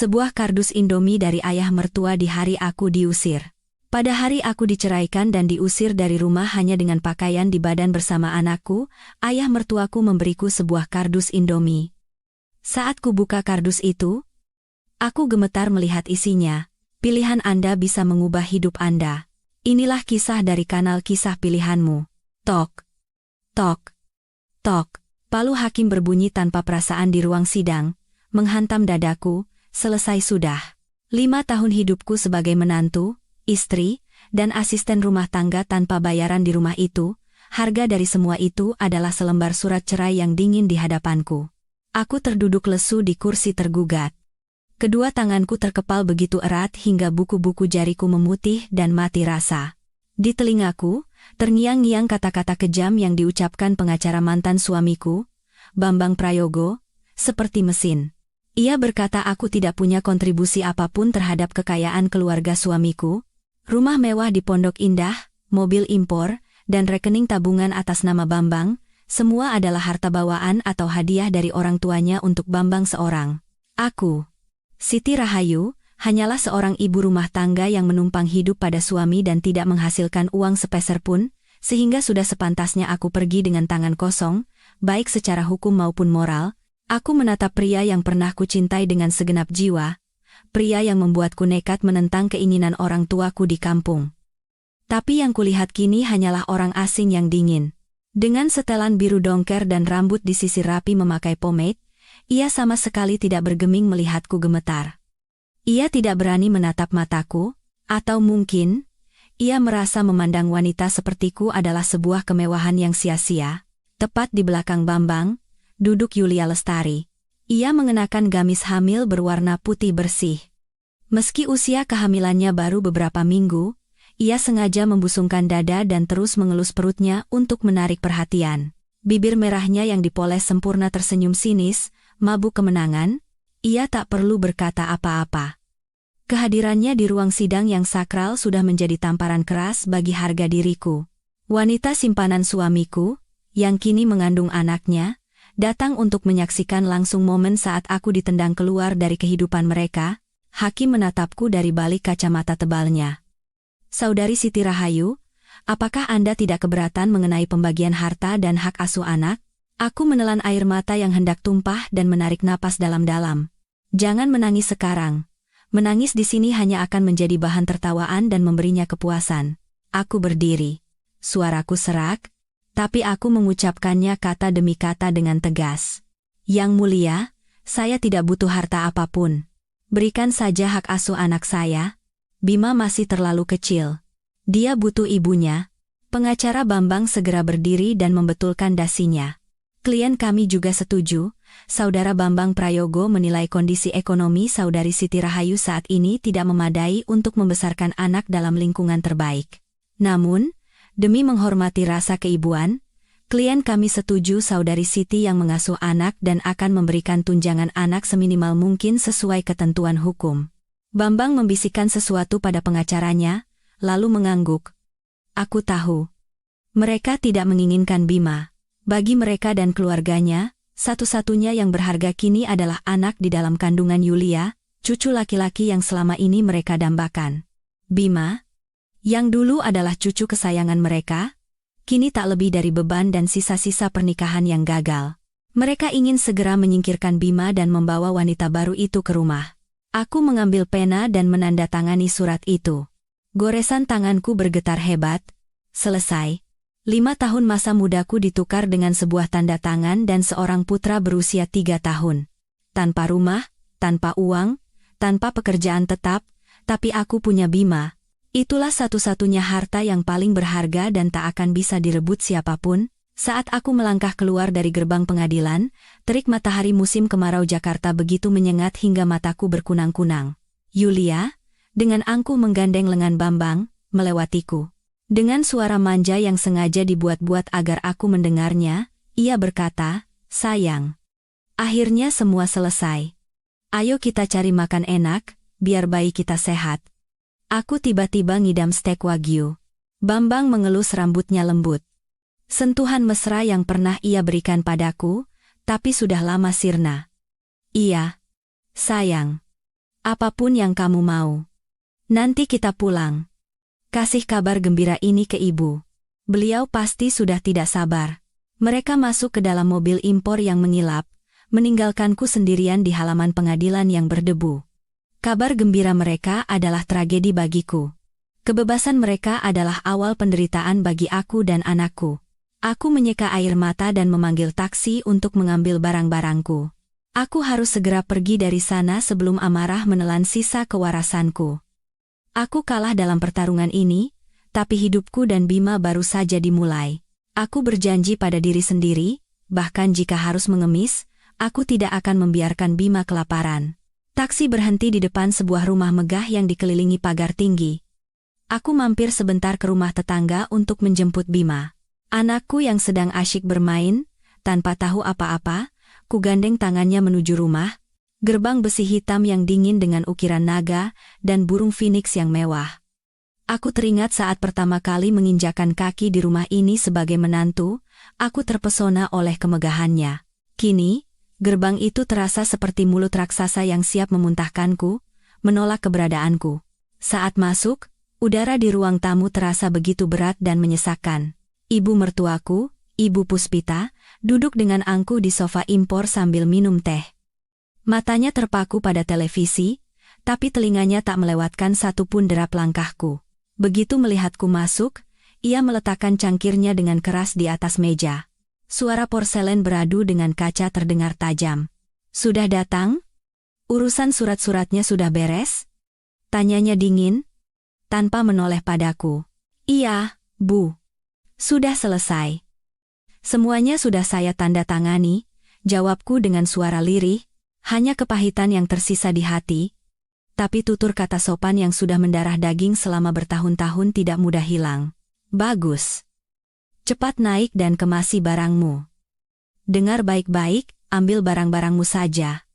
Sebuah kardus Indomie dari ayah mertua di hari aku diusir. Pada hari aku diceraikan dan diusir dari rumah hanya dengan pakaian di badan bersama anakku, ayah mertuaku memberiku sebuah kardus Indomie. Saat ku buka kardus itu, aku gemetar melihat isinya. Pilihan Anda bisa mengubah hidup Anda. Inilah kisah dari kanal Kisah Pilihanmu. Tok, tok, tok. Palu hakim berbunyi tanpa perasaan di ruang sidang, menghantam dadaku. Selesai sudah. 5 tahun hidupku sebagai menantu, istri, dan asisten rumah tangga tanpa bayaran di rumah itu. Harga dari semua itu adalah selembar surat cerai yang dingin di hadapanku. Aku terduduk lesu di kursi tergugat. Kedua tanganku terkepal begitu erat hingga buku-buku jariku memutih dan mati rasa. Di telingaku, terngiang-ngiang kata-kata kejam yang diucapkan pengacara mantan suamiku, Bambang Prayogo, seperti mesin. Ia berkata aku tidak punya kontribusi apapun terhadap kekayaan keluarga suamiku, rumah mewah di Pondok Indah, mobil impor, dan rekening tabungan atas nama Bambang, semua adalah harta bawaan atau hadiah dari orang tuanya untuk Bambang seorang. Aku, Siti Rahayu, hanyalah seorang ibu rumah tangga yang menumpang hidup pada suami dan tidak menghasilkan uang sepeser pun, sehingga sudah sepantasnya aku pergi dengan tangan kosong, baik secara hukum maupun moral. Aku menatap pria yang pernah kucintai dengan segenap jiwa, pria yang membuatku nekat menentang keinginan orang tuaku di kampung. Tapi yang kulihat kini hanyalah orang asing yang dingin. Dengan setelan biru dongker dan rambut disisir rapi memakai pomade, ia sama sekali tidak bergeming melihatku gemetar. Ia tidak berani menatap mataku, atau mungkin, ia merasa memandang wanita sepertiku adalah sebuah kemewahan yang sia-sia. Tepat di belakang Bambang, duduk Yulia Lestari. Ia mengenakan gamis hamil berwarna putih bersih. Meski usia kehamilannya baru beberapa minggu, ia sengaja membusungkan dada dan terus mengelus perutnya untuk menarik perhatian. Bibir merahnya yang dipoles sempurna tersenyum sinis, mabuk kemenangan. Ia tak perlu berkata apa-apa. Kehadirannya di ruang sidang yang sakral sudah menjadi tamparan keras bagi harga diriku. Wanita simpanan suamiku, yang kini mengandung anaknya, datang untuk menyaksikan langsung momen saat aku ditendang keluar dari kehidupan mereka. Hakim menatapku dari balik kacamata tebalnya. Saudari Siti Rahayu, apakah Anda tidak keberatan mengenai pembagian harta dan hak asuh anak? Aku menelan air mata yang hendak tumpah dan menarik napas dalam-dalam. Jangan menangis sekarang. Menangis di sini hanya akan menjadi bahan tertawaan dan memberinya kepuasan. Aku berdiri. Suaraku serak, tapi aku mengucapkannya kata demi kata dengan tegas. Yang mulia, saya tidak butuh harta apapun. Berikan saja hak asuh anak saya. Bima masih terlalu kecil. Dia butuh ibunya. Pengacara Bambang segera berdiri dan membetulkan dasinya. Klien kami juga setuju. Saudara Bambang Prayogo menilai kondisi ekonomi Saudari Siti Rahayu saat ini tidak memadai untuk membesarkan anak dalam lingkungan terbaik. Namun, demi menghormati rasa keibuan, klien kami setuju Saudari Siti yang mengasuh anak dan akan memberikan tunjangan anak seminimal mungkin sesuai ketentuan hukum. Bambang membisikkan sesuatu pada pengacaranya, lalu mengangguk. Aku tahu. Mereka tidak menginginkan Bima. Bagi mereka dan keluarganya, satu-satunya yang berharga kini adalah anak di dalam kandungan Yulia, cucu laki-laki yang selama ini mereka dambakan. Bima, yang dulu adalah cucu kesayangan mereka, kini tak lebih dari beban dan sisa-sisa pernikahan yang gagal. Mereka ingin segera menyingkirkan Bima dan membawa wanita baru itu ke rumah. Aku mengambil pena dan menandatangani surat itu. Goresan tanganku bergetar hebat. Selesai. 5 tahun masa mudaku ditukar dengan sebuah tanda tangan dan seorang putra berusia 3 tahun. Tanpa rumah, tanpa uang, tanpa pekerjaan tetap, tapi aku punya Bima. Itulah satu-satunya harta yang paling berharga dan tak akan bisa direbut siapapun. Saat aku melangkah keluar dari gerbang pengadilan, terik matahari musim kemarau Jakarta begitu menyengat hingga mataku berkunang-kunang. Yulia, dengan angkuh menggandeng lengan Bambang, melewatiku. Dengan suara manja yang sengaja dibuat-buat agar aku mendengarnya, ia berkata, "Sayang, akhirnya semua selesai. Ayo kita cari makan enak, biar bayi kita sehat." Aku tiba-tiba ngidam stek wagyu. Bambang mengelus rambutnya lembut. Sentuhan mesra yang pernah ia berikan padaku, tapi sudah lama sirna. "Iya, sayang. Apapun yang kamu mau. Nanti kita pulang. Kasih kabar gembira ini ke ibu. Beliau pasti sudah tidak sabar. Mereka masuk ke dalam mobil impor yang mengilap, meninggalkanku sendirian di halaman pengadilan yang berdebu. Kabar gembira mereka adalah tragedi bagiku. Kebebasan mereka adalah awal penderitaan bagi aku dan anakku. Aku menyeka air mata dan memanggil taksi untuk mengambil barang-barangku. Aku harus segera pergi dari sana sebelum amarah menelan sisa kewarasanku. Aku kalah dalam pertarungan ini, tapi hidupku dan Bima baru saja dimulai. Aku berjanji pada diri sendiri, bahkan jika harus mengemis, aku tidak akan membiarkan Bima kelaparan. Taksi berhenti di depan sebuah rumah megah yang dikelilingi pagar tinggi. Aku mampir sebentar ke rumah tetangga untuk menjemput Bima. Anakku yang sedang asyik bermain, tanpa tahu apa-apa, ku gandeng tangannya menuju rumah, gerbang besi hitam yang dingin dengan ukiran naga, dan burung phoenix yang mewah. Aku teringat saat pertama kali menginjakan kaki di rumah ini sebagai menantu, aku terpesona oleh kemegahannya. Kini, gerbang itu terasa seperti mulut raksasa yang siap memuntahkanku, menolak keberadaanku. Saat masuk, udara di ruang tamu terasa begitu berat dan menyesakkan. Ibu mertuaku, Ibu Puspita, duduk dengan angku di sofa impor sambil minum teh. Matanya terpaku pada televisi, tapi telinganya tak melewatkan satupun derap langkahku. Begitu melihatku masuk, ia meletakkan cangkirnya dengan keras di atas meja. Suara porselen beradu dengan kaca terdengar tajam. "Sudah datang? Urusan surat-suratnya sudah beres?" Tanyanya dingin, tanpa menoleh padaku. "Iya, Bu. Sudah selesai. Semuanya sudah saya tanda tangani," jawabku dengan suara lirih, hanya kepahitan yang tersisa di hati. Tapi tutur kata sopan yang sudah mendarah daging selama bertahun-tahun tidak mudah hilang. "Bagus. Cepat naik dan kemasi barangmu. Dengar baik-baik, ambil barang-barangmu saja.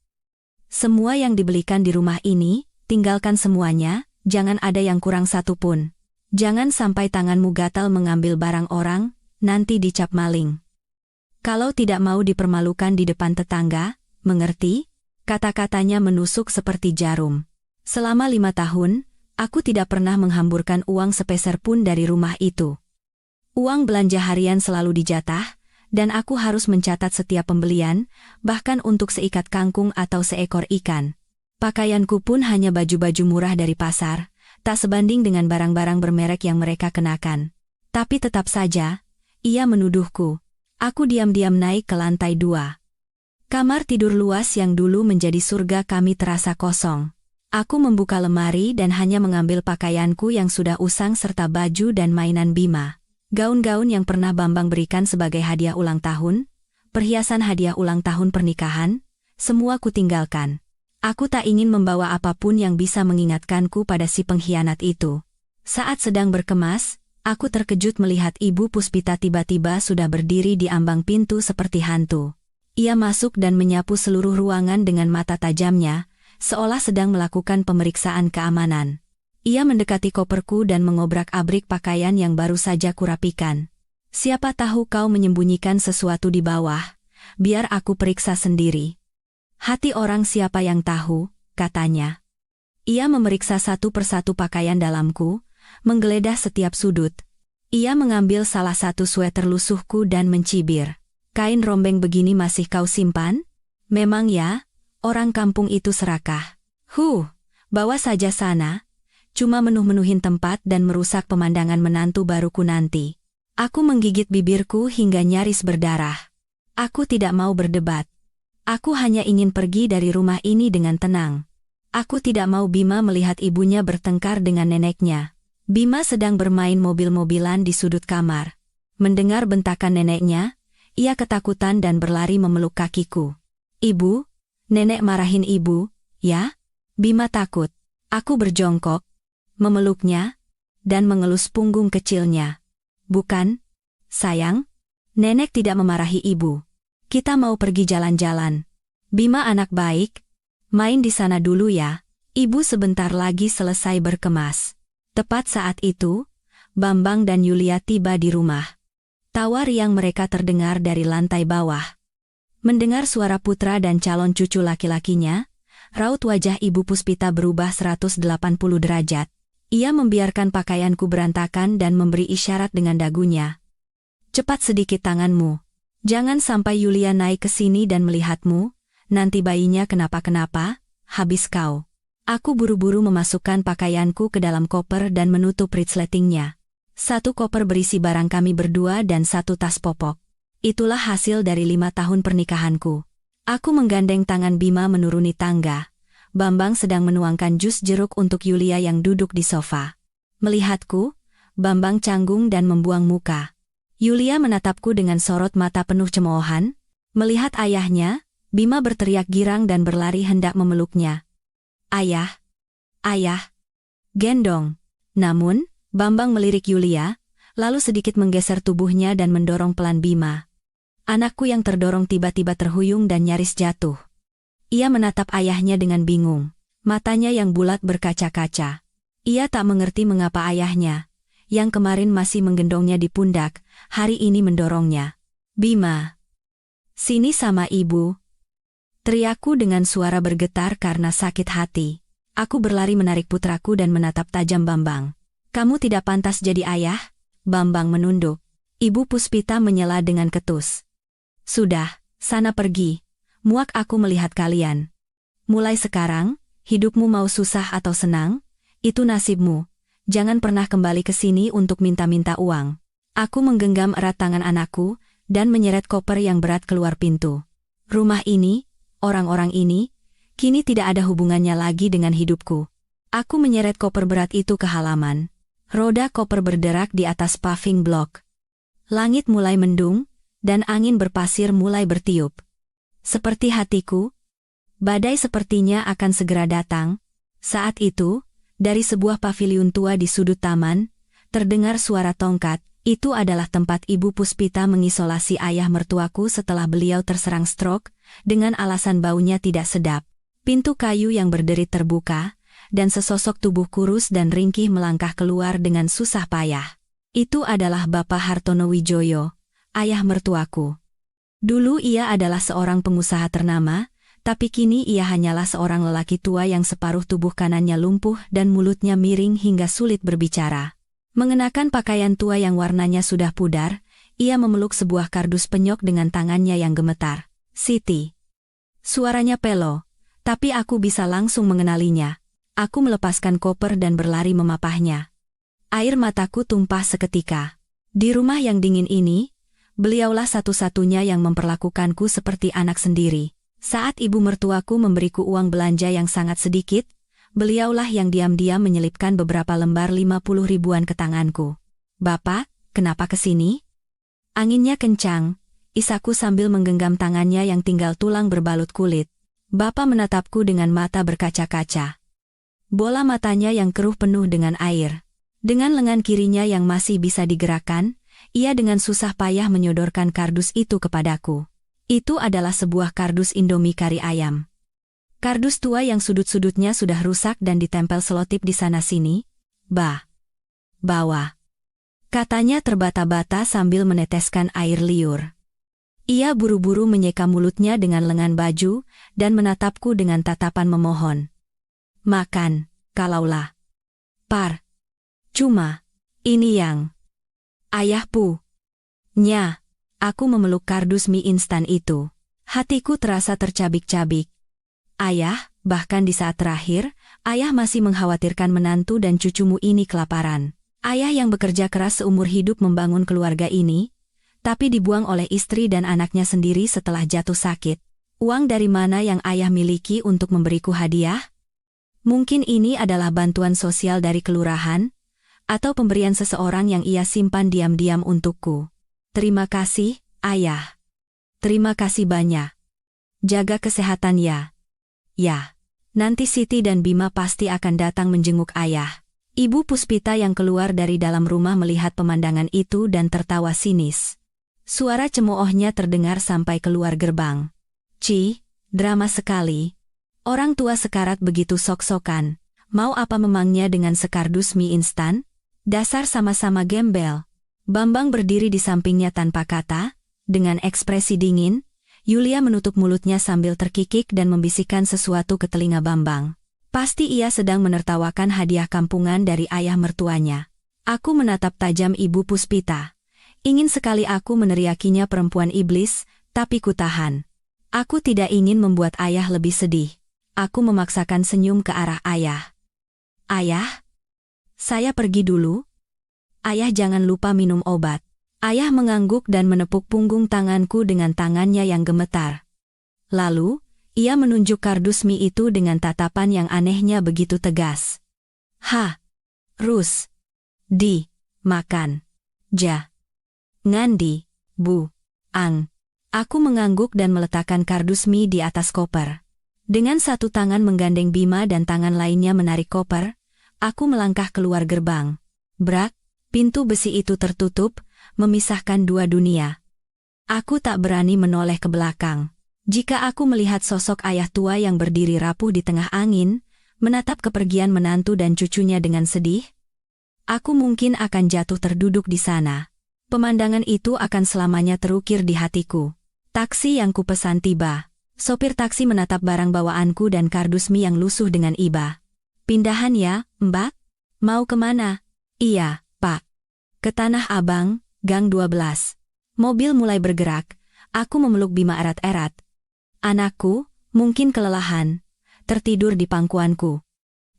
Semua yang dibelikan di rumah ini, tinggalkan semuanya, jangan ada yang kurang satupun. Jangan sampai tanganmu gatal mengambil barang orang, nanti dicap maling. Kalau tidak mau dipermalukan di depan tetangga, mengerti?" Kata-katanya menusuk seperti jarum. Selama 5 tahun, aku tidak pernah menghamburkan uang sepeser pun dari rumah itu. Uang belanja harian selalu dijatah, dan aku harus mencatat setiap pembelian, bahkan untuk seikat kangkung atau seekor ikan. Pakaianku pun hanya baju-baju murah dari pasar, tak sebanding dengan barang-barang bermerek yang mereka kenakan. Tapi tetap saja, ia menuduhku. Aku diam-diam naik ke lantai 2. Kamar tidur luas yang dulu menjadi surga kami terasa kosong. Aku membuka lemari dan hanya mengambil pakaianku yang sudah usang serta baju dan mainan Bima. Gaun-gaun yang pernah Bambang berikan sebagai hadiah ulang tahun, perhiasan hadiah ulang tahun pernikahan, semua kutinggalkan. Aku tak ingin membawa apapun yang bisa mengingatkanku pada si pengkhianat itu. Saat sedang berkemas, aku terkejut melihat Ibu Puspita tiba-tiba sudah berdiri di ambang pintu seperti hantu. Ia masuk dan menyapu seluruh ruangan dengan mata tajamnya, seolah sedang melakukan pemeriksaan keamanan. Ia mendekati koperku dan mengobrak-abrik pakaian yang baru saja kurapikan. "Siapa tahu kau menyembunyikan sesuatu di bawah, biar aku periksa sendiri." "Hati orang siapa yang tahu," katanya. Ia memeriksa satu persatu pakaian dalamku, menggeledah setiap sudut. Ia mengambil salah satu sweater lusuhku dan mencibir. "Kain rombeng begini masih kau simpan? Memang ya, orang kampung itu serakah. Bawa saja sana. Cuma menuh-menuhin tempat dan merusak pemandangan menantu baruku nanti." Aku menggigit bibirku hingga nyaris berdarah. Aku tidak mau berdebat. Aku hanya ingin pergi dari rumah ini dengan tenang. Aku tidak mau Bima melihat ibunya bertengkar dengan neneknya. Bima sedang bermain mobil-mobilan di sudut kamar. Mendengar bentakan neneknya, ia ketakutan dan berlari memeluk kakiku. "Ibu, nenek marahin ibu, ya?" Bima takut. Aku berjongkok, memeluknya, dan mengelus punggung kecilnya. "Bukan, sayang. Nenek tidak memarahi ibu. Kita mau pergi jalan-jalan. Bima anak baik. Main di sana dulu ya. Ibu sebentar lagi selesai berkemas." Tepat saat itu, Bambang dan Yulia tiba di rumah. Tawa riang mereka terdengar dari lantai bawah. Mendengar suara putra dan calon cucu laki-lakinya, Raut wajah Ibu Puspita berubah 180 derajat. Ia membiarkan pakaianku berantakan dan memberi isyarat dengan dagunya. Cepat sedikit tanganmu. Jangan sampai Yulia naik ke sini dan melihatmu, nanti bayinya kenapa-kenapa, habis kau. Aku buru-buru memasukkan pakaianku ke dalam koper dan menutup resletingnya. 1 koper berisi barang kami berdua dan 1 tas popok. Itulah hasil dari 5 tahun pernikahanku. Aku menggandeng tangan Bima menuruni tangga. Bambang sedang menuangkan jus jeruk untuk Yulia yang duduk di sofa. Melihatku, Bambang canggung dan membuang muka. Yulia menatapku dengan sorot mata penuh cemoohan. Melihat ayahnya, Bima berteriak girang dan berlari hendak memeluknya. Ayah, ayah, gendong. Namun, Bambang melirik Yulia, lalu sedikit menggeser tubuhnya dan mendorong pelan Bima. Anakku yang terdorong tiba-tiba terhuyung dan nyaris jatuh. Ia menatap ayahnya dengan bingung, matanya yang bulat berkaca-kaca. Ia tak mengerti mengapa ayahnya, yang kemarin masih menggendongnya di pundak, hari ini mendorongnya. Bima, sini sama ibu. Teriakku dengan suara bergetar karena sakit hati. Aku berlari menarik putraku dan menatap tajam Bambang. Kamu tidak pantas jadi ayah? Bambang menunduk. Ibu Puspita menyela dengan ketus. Sudah, sana pergi. Muak aku melihat kalian. Mulai sekarang, hidupmu mau susah atau senang, itu nasibmu. Jangan pernah kembali ke sini untuk minta-minta uang. Aku menggenggam erat tangan anakku, dan menyeret koper yang berat keluar pintu. Rumah ini, orang-orang ini, kini tidak ada hubungannya lagi dengan hidupku. Aku menyeret koper berat itu ke halaman. Roda koper berderak di atas paving block. Langit mulai mendung, dan angin berpasir mulai bertiup. Seperti hatiku, badai sepertinya akan segera datang. Saat itu, dari sebuah paviliun tua di sudut taman, terdengar suara tongkat. Itu adalah tempat Ibu Puspita mengisolasi ayah mertuaku setelah beliau terserang stroke, dengan alasan baunya tidak sedap. Pintu kayu yang berderit terbuka, dan sesosok tubuh kurus dan ringkih melangkah keluar dengan susah payah. Itu adalah Bapak Hartono Wijoyo, ayah mertuaku. Dulu ia adalah seorang pengusaha ternama, tapi kini ia hanyalah seorang lelaki tua yang separuh tubuh kanannya lumpuh dan mulutnya miring hingga sulit berbicara. Mengenakan pakaian tua yang warnanya sudah pudar, ia memeluk sebuah kardus penyok dengan tangannya yang gemetar. Siti. Suaranya pelo, tapi aku bisa langsung mengenalinya. Aku melepaskan koper dan berlari memapahnya. Air mataku tumpah seketika. Di rumah yang dingin ini, beliaulah satu-satunya yang memperlakukanku seperti anak sendiri. Saat ibu mertuaku memberiku uang belanja yang sangat sedikit, beliaulah yang diam-diam menyelipkan beberapa lembar 50 ribuan ke tanganku. Bapak, kenapa kesini? Anginnya kencang, isaku sambil menggenggam tangannya yang tinggal tulang berbalut kulit. Bapak menatapku dengan mata berkaca-kaca. Bola matanya yang keruh penuh dengan air. Dengan lengan kirinya yang masih bisa digerakkan, ia dengan susah payah menyodorkan kardus itu kepadaku. Itu adalah sebuah kardus Indomie kari ayam. Kardus tua yang sudut-sudutnya sudah rusak dan ditempel selotip di sana-sini. Bawa. Katanya terbata-bata sambil meneteskan air liur. Ia buru-buru menyeka mulutnya dengan lengan baju dan menatapku dengan tatapan memohon. Makan, kalaulah. Cuma, ini yang... Ayahku. Nya, aku memeluk kardus mie instan itu. Hatiku terasa tercabik-cabik. Ayah, bahkan di saat terakhir, ayah masih mengkhawatirkan menantu dan cucumu ini kelaparan. Ayah yang bekerja keras seumur hidup membangun keluarga ini, tapi dibuang oleh istri dan anaknya sendiri setelah jatuh sakit. Uang dari mana yang ayah miliki untuk memberiku hadiah? Mungkin ini adalah bantuan sosial dari kelurahan, atau pemberian seseorang yang ia simpan diam-diam untukku. Terima kasih, ayah. Terima kasih banyak. Jaga kesehatan ya. Ya, nanti Siti dan Bima pasti akan datang menjenguk ayah. Ibu Puspita yang keluar dari dalam rumah melihat pemandangan itu dan tertawa sinis. Suara cemoohnya terdengar sampai keluar gerbang. Drama sekali. Orang tua sekarat begitu sok-sokan. Mau apa memangnya dengan sekardus mie instan? Dasar sama-sama gembel. Bambang berdiri di sampingnya tanpa kata, dengan ekspresi dingin, Yulia menutup mulutnya sambil terkikik dan membisikkan sesuatu ke telinga Bambang. Pasti ia sedang menertawakan hadiah kampungan dari ayah mertuanya. Aku menatap tajam Ibu Puspita. Ingin sekali aku meneriakinya perempuan iblis, tapi kutahan. Aku tidak ingin membuat ayah lebih sedih. Aku memaksakan senyum ke arah ayah. Ayah? Saya pergi dulu? Ayah jangan lupa minum obat. Ayah mengangguk dan menepuk punggung tanganku dengan tangannya yang gemetar. Lalu, ia menunjuk kardus mie itu dengan tatapan yang anehnya begitu tegas. Rus. Di. Makan. Ja. Ngandi. Bu. Ang. Aku mengangguk dan meletakkan kardus mie di atas koper. Dengan satu tangan menggandeng Bima dan tangan lainnya menarik koper, aku melangkah keluar gerbang. Brak, pintu besi itu tertutup, memisahkan dua dunia. Aku tak berani menoleh ke belakang. Jika aku melihat sosok ayah tua yang berdiri rapuh di tengah angin, menatap kepergian menantu dan cucunya dengan sedih, aku mungkin akan jatuh terduduk di sana. Pemandangan itu akan selamanya terukir di hatiku. Taksi yang kupesan tiba. Sopir taksi menatap barang bawaanku dan kardus mie yang lusuh dengan iba. Pindahan ya, Mbak? Mau kemana? Iya, Pak. Ke Tanah Abang, Gang 12. Mobil mulai bergerak. Aku memeluk Bima erat-erat. Anakku, mungkin kelelahan. Tertidur di pangkuanku.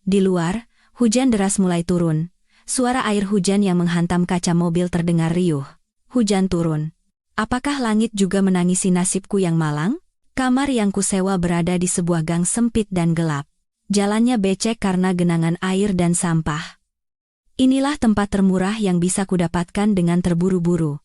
Di luar, hujan deras mulai turun. Suara air hujan yang menghantam kaca mobil terdengar riuh. Hujan turun. Apakah langit juga menangisi nasibku yang malang? Kamar yang kusewa berada di sebuah gang sempit dan gelap. Jalannya becek karena genangan air dan sampah. Inilah tempat termurah yang bisa kudapatkan dengan terburu-buru.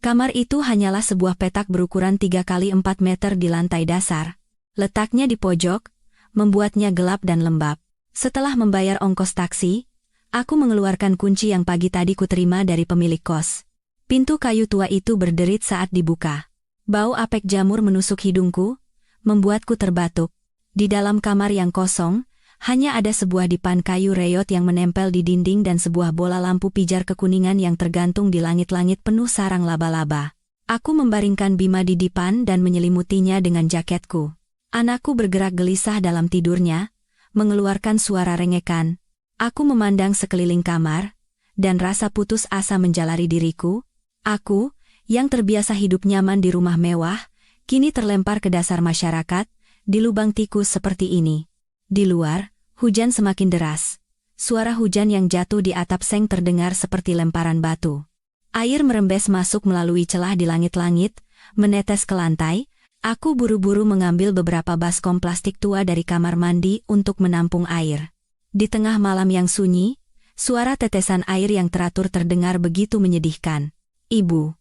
Kamar itu hanyalah sebuah petak berukuran 3 kali 4 meter di lantai dasar. Letaknya di pojok, membuatnya gelap dan lembab. Setelah membayar ongkos taksi, aku mengeluarkan kunci yang pagi tadi kuterima dari pemilik kos. Pintu kayu tua itu berderit saat dibuka. Bau apek jamur menusuk hidungku, membuatku terbatuk. Di dalam kamar yang kosong, hanya ada sebuah dipan kayu reyot yang menempel di dinding dan sebuah bola lampu pijar kekuningan yang tergantung di langit-langit penuh sarang laba-laba. Aku membaringkan Bima di dipan dan menyelimutinya dengan jaketku. Anakku bergerak gelisah dalam tidurnya, mengeluarkan suara rengekan. Aku memandang sekeliling kamar, dan rasa putus asa menjalari diriku. Aku, yang terbiasa hidup nyaman di rumah mewah, kini terlempar ke dasar masyarakat, di lubang tikus seperti ini. Di luar, hujan semakin deras. Suara hujan yang jatuh di atap seng terdengar seperti lemparan batu. Air merembes masuk melalui celah di langit-langit, menetes ke lantai. Aku buru-buru mengambil beberapa baskom plastik tua dari kamar mandi untuk menampung air. Di tengah malam yang sunyi, suara tetesan air yang teratur terdengar begitu menyedihkan. Ibu.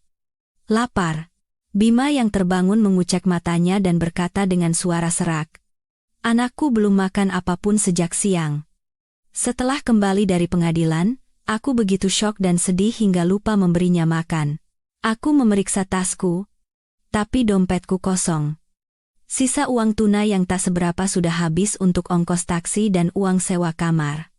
Lapar. Bima yang terbangun mengucek matanya dan berkata dengan suara serak. Anakku belum makan apapun sejak siang. Setelah kembali dari pengadilan, aku begitu syok dan sedih hingga lupa memberinya makan. Aku memeriksa tasku, tapi dompetku kosong. Sisa uang tunai yang tak seberapa sudah habis untuk ongkos taksi dan uang sewa kamar.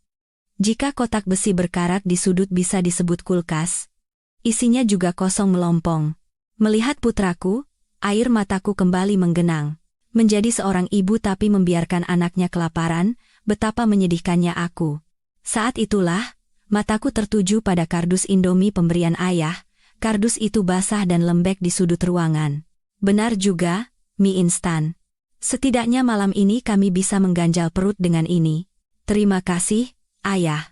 Jika kotak besi berkarat di sudut bisa disebut kulkas, isinya juga kosong melompong. Melihat putraku, air mataku kembali menggenang. Menjadi seorang ibu tapi membiarkan anaknya kelaparan, betapa menyedihkannya aku. Saat itulah, mataku tertuju pada kardus Indomie pemberian ayah. Kardus itu basah dan lembek di sudut ruangan. Benar juga, mie instan. Setidaknya malam ini kami bisa mengganjal perut dengan ini. Terima kasih, ayah.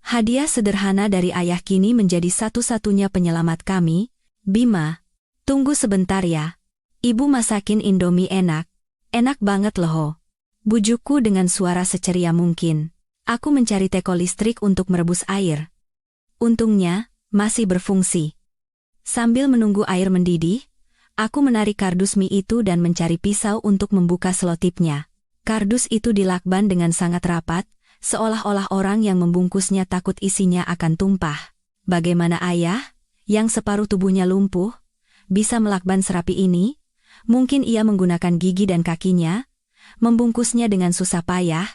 Hadiah sederhana dari ayah kini menjadi satu-satunya penyelamat kami. Bima, tunggu sebentar ya. Ibu masakin Indomie enak. Enak banget loh. Bujukku dengan suara seceria mungkin. Aku mencari teko listrik untuk merebus air. Untungnya, masih berfungsi. Sambil menunggu air mendidih, aku menarik kardus mie itu dan mencari pisau untuk membuka selotipnya. Kardus itu dilakban dengan sangat rapat, seolah-olah orang yang membungkusnya takut isinya akan tumpah. Bagaimana ayah, yang separuh tubuhnya lumpuh, bisa melakban serapi ini? Mungkin ia menggunakan gigi dan kakinya, membungkusnya dengan susah payah,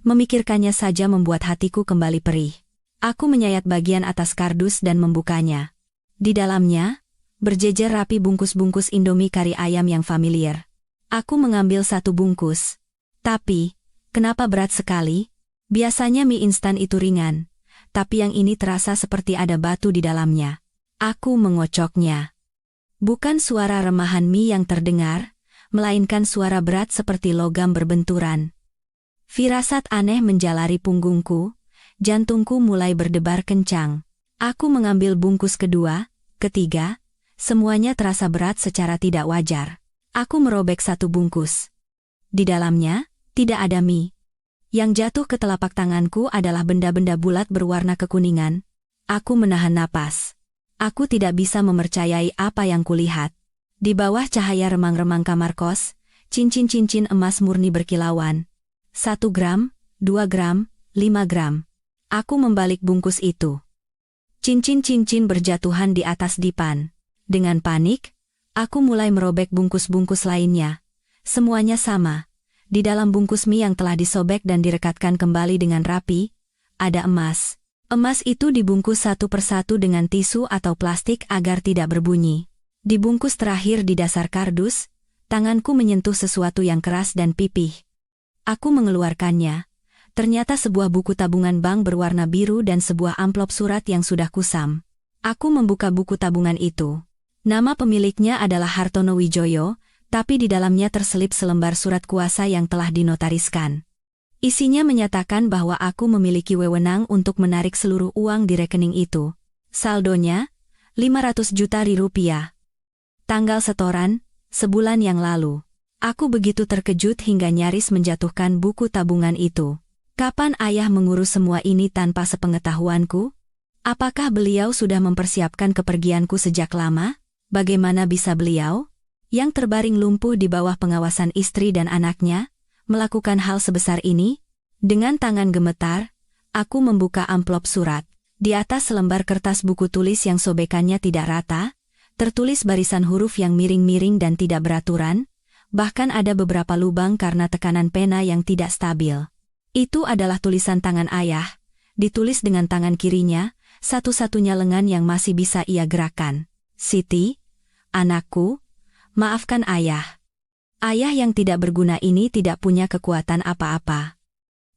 memikirkannya saja membuat hatiku kembali perih. Aku menyayat bagian atas kardus dan membukanya. Di dalamnya, Berjejer rapi bungkus-bungkus Indomie kari ayam yang familiar. Aku mengambil satu bungkus. Tapi, kenapa berat sekali? Biasanya mie instan itu ringan, tapi yang ini terasa seperti ada batu di dalamnya. Aku mengocoknya. Bukan suara remahan mie yang terdengar, melainkan suara berat seperti logam berbenturan. Firasat aneh menjalari punggungku, jantungku mulai berdebar kencang. Aku mengambil bungkus kedua, ketiga, semuanya terasa berat secara tidak wajar. Aku merobek satu bungkus. Di dalamnya, tidak ada mie. Yang jatuh ke telapak tanganku adalah benda-benda bulat berwarna kekuningan. Aku menahan napas. Aku tidak bisa mempercayai apa yang kulihat. Di bawah cahaya remang-remang kamar kos, cincin-cincin emas murni berkilauan. 1 gram, 2 gram, 5 gram. Aku membalik bungkus itu. Cincin-cincin berjatuhan di atas dipan. Dengan panik, aku mulai merobek bungkus-bungkus lainnya. Semuanya sama. Di dalam bungkus mie yang telah disobek dan direkatkan kembali dengan rapi, ada emas. Emas itu dibungkus satu persatu dengan tisu atau plastik agar tidak berbunyi. Di bungkus terakhir di dasar kardus, tanganku menyentuh sesuatu yang keras dan pipih. Aku mengeluarkannya. Ternyata sebuah buku tabungan bank berwarna biru dan sebuah amplop surat yang sudah kusam. Aku membuka buku tabungan itu. Nama pemiliknya adalah Hartono Wijoyo, tapi di dalamnya terselip selembar surat kuasa yang telah dinotariskan. Isinya menyatakan bahwa aku memiliki wewenang untuk menarik seluruh uang di rekening itu. Saldonya, 500 juta rupiah. Tanggal setoran, sebulan yang lalu. Aku begitu terkejut hingga nyaris menjatuhkan buku tabungan itu. Kapan ayah mengurus semua ini tanpa sepengetahuanku? Apakah beliau sudah mempersiapkan kepergianku sejak lama? Bagaimana bisa beliau, yang terbaring lumpuh di bawah pengawasan istri dan anaknya, melakukan hal sebesar ini? Dengan tangan gemetar, aku membuka amplop surat. Di atas selembar kertas buku tulis yang sobekannya tidak rata, tertulis barisan huruf yang miring-miring dan tidak beraturan, bahkan ada beberapa lubang karena tekanan pena yang tidak stabil. Itu adalah tulisan tangan ayah, ditulis dengan tangan kirinya, satu-satunya lengan yang masih bisa ia gerakkan. Siti, anakku, maafkan ayah. Ayah yang tidak berguna ini tidak punya kekuatan apa-apa.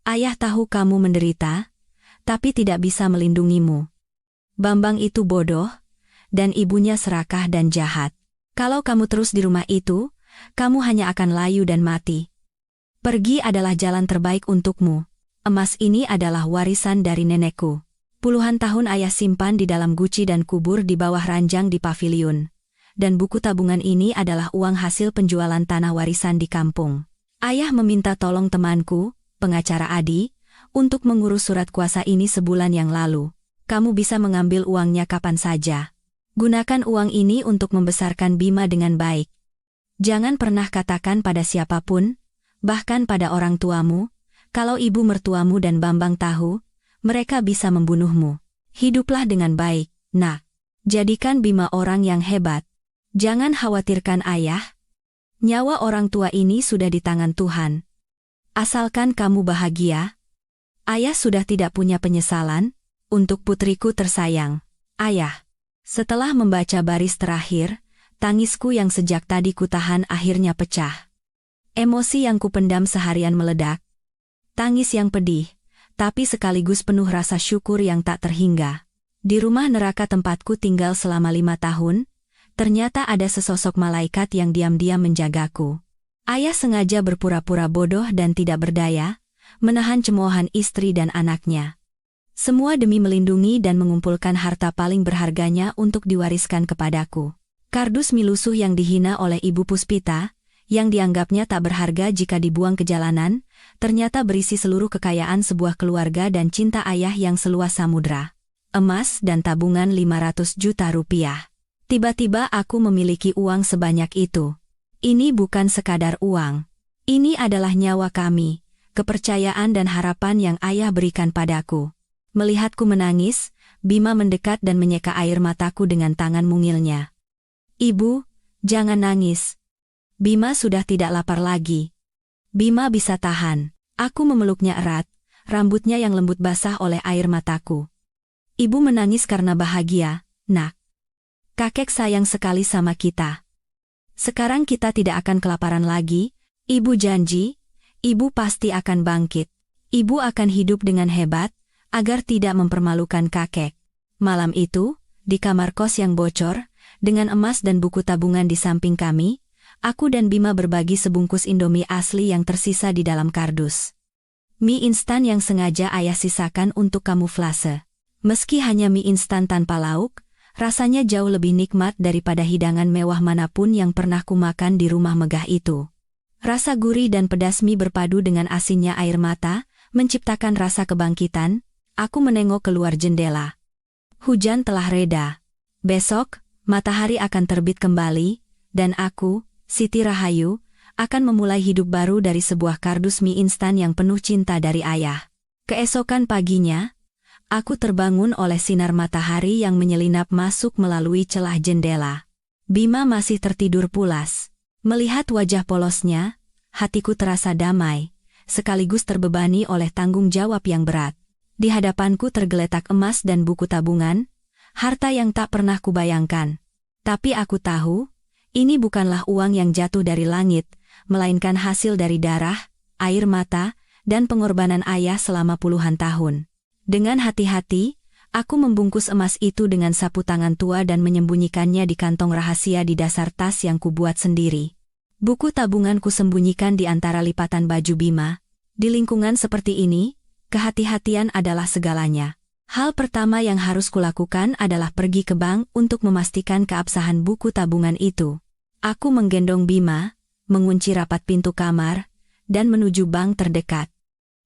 Ayah tahu kamu menderita, tapi tidak bisa melindungimu. Bambang itu bodoh, dan ibunya serakah dan jahat. Kalau kamu terus di rumah itu, kamu hanya akan layu dan mati. Pergi adalah jalan terbaik untukmu. Emas ini adalah warisan dari nenekku. Puluhan tahun ayah simpan di dalam guci dan kubur di bawah ranjang di paviliun. Dan buku tabungan ini adalah uang hasil penjualan tanah warisan di kampung. Ayah meminta tolong temanku, pengacara Adi, untuk mengurus surat kuasa ini sebulan yang lalu. Kamu bisa mengambil uangnya kapan saja. Gunakan uang ini untuk membesarkan Bima dengan baik. Jangan pernah katakan pada siapapun, bahkan pada orang tuamu, kalau ibu mertuamu dan Bambang tahu, mereka bisa membunuhmu. Hiduplah dengan baik, nak. Jadikan Bima orang yang hebat. Jangan khawatirkan ayah. Nyawa orang tua ini sudah di tangan Tuhan. Asalkan kamu bahagia. Ayah sudah tidak punya penyesalan, untuk putriku tersayang. Ayah. Setelah membaca baris terakhir, tangisku yang sejak tadi kutahan akhirnya pecah. Emosi yang kupendam seharian meledak. Tangis yang pedih, tapi sekaligus penuh rasa syukur yang tak terhingga. Di rumah neraka tempatku tinggal selama 5 tahun, ternyata ada sesosok malaikat yang diam-diam menjagaku. Ayah sengaja berpura-pura bodoh dan tidak berdaya, menahan cemoohan istri dan anaknya. Semua demi melindungi dan mengumpulkan harta paling berharganya untuk diwariskan kepadaku. Kardus milusuh yang dihina oleh Ibu Puspita, yang dianggapnya tak berharga jika dibuang ke jalanan, ternyata berisi seluruh kekayaan sebuah keluarga dan cinta ayah yang seluas samudra. Emas dan tabungan 500 juta rupiah. Tiba-tiba aku memiliki uang sebanyak itu. Ini bukan sekadar uang. Ini adalah nyawa kami, kepercayaan dan harapan yang ayah berikan padaku. Melihatku menangis, Bima mendekat dan menyeka air mataku dengan tangan mungilnya. Ibu, jangan nangis. Bima sudah tidak lapar lagi. Bima bisa tahan. Aku memeluknya erat, rambutnya yang lembut basah oleh air mataku. Ibu menangis karena bahagia, nak. Kakek sayang sekali sama kita. Sekarang kita tidak akan kelaparan lagi, Ibu janji, Ibu pasti akan bangkit. Ibu akan hidup dengan hebat, agar tidak mempermalukan kakek. Malam itu, di kamar kos yang bocor, dengan emas dan buku tabungan di samping kami, aku dan Bima berbagi sebungkus Indomie asli yang tersisa di dalam kardus. Mie instan yang sengaja ayah sisakan untuk kamuflase. Meski hanya mie instan tanpa lauk, rasanya jauh lebih nikmat daripada hidangan mewah manapun yang pernah kumakan di rumah megah itu. Rasa gurih dan pedas mie berpadu dengan asinnya air mata, menciptakan rasa kebangkitan. Aku menengok keluar jendela. Hujan telah reda. Besok, matahari akan terbit kembali, dan aku, Siti Rahayu, akan memulai hidup baru dari sebuah kardus mie instan yang penuh cinta dari ayah. Keesokan paginya, aku terbangun oleh sinar matahari yang menyelinap masuk melalui celah jendela. Bima masih tertidur pulas. Melihat wajah polosnya, hatiku terasa damai, sekaligus terbebani oleh tanggung jawab yang berat. Di hadapanku tergeletak emas dan buku tabungan, harta yang tak pernah kubayangkan. Tapi aku tahu, ini bukanlah uang yang jatuh dari langit, melainkan hasil dari darah, air mata, dan pengorbanan ayah selama puluhan tahun. Dengan hati-hati, aku membungkus emas itu dengan sapu tangan tua dan menyembunyikannya di kantong rahasia di dasar tas yang kubuat sendiri. Buku tabungan kusembunyikan di antara lipatan baju Bima. Di lingkungan seperti ini, kehati-hatian adalah segalanya. Hal pertama yang harus kulakukan adalah pergi ke bank untuk memastikan keabsahan buku tabungan itu. Aku menggendong Bima, mengunci rapat pintu kamar, dan menuju bank terdekat.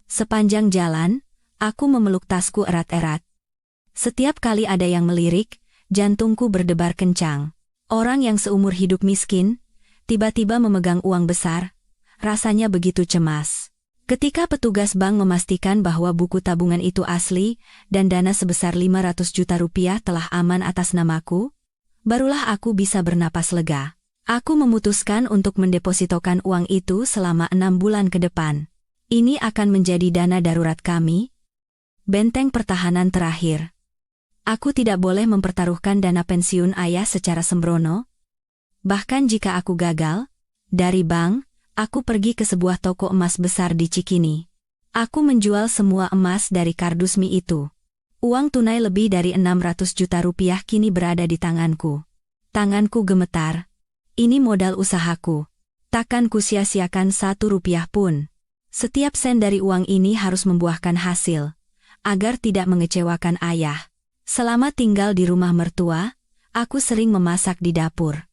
Sepanjang jalan, aku memeluk tasku erat-erat. Setiap kali ada yang melirik, jantungku berdebar kencang. Orang yang seumur hidup miskin, tiba-tiba memegang uang besar, rasanya begitu cemas. Ketika petugas bank memastikan bahwa buku tabungan itu asli dan dana sebesar 500 juta rupiah telah aman atas namaku, barulah aku bisa bernapas lega. Aku memutuskan untuk mendepositokan uang itu selama 6 bulan ke depan. Ini akan menjadi dana darurat kami. Benteng pertahanan terakhir. Aku tidak boleh mempertaruhkan dana pensiun ayah secara sembrono. Bahkan jika aku gagal, dari bank, aku pergi ke sebuah toko emas besar di Cikini. Aku menjual semua emas dari kardus mie itu. Uang tunai lebih dari 600 juta rupiah kini berada di tanganku. Tanganku gemetar. Ini modal usahaku. Takkan kusia-siakan 1 rupiah pun. Setiap sen dari uang ini harus membuahkan hasil, agar tidak mengecewakan ayah. Selama tinggal di rumah mertua, aku sering memasak di dapur.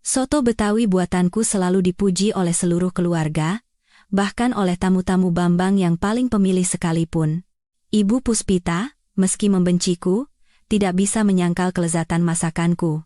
Soto Betawi buatanku selalu dipuji oleh seluruh keluarga, bahkan oleh tamu-tamu Bambang yang paling pemilih sekalipun. Ibu Puspita, meski membenciku, tidak bisa menyangkal kelezatan masakanku.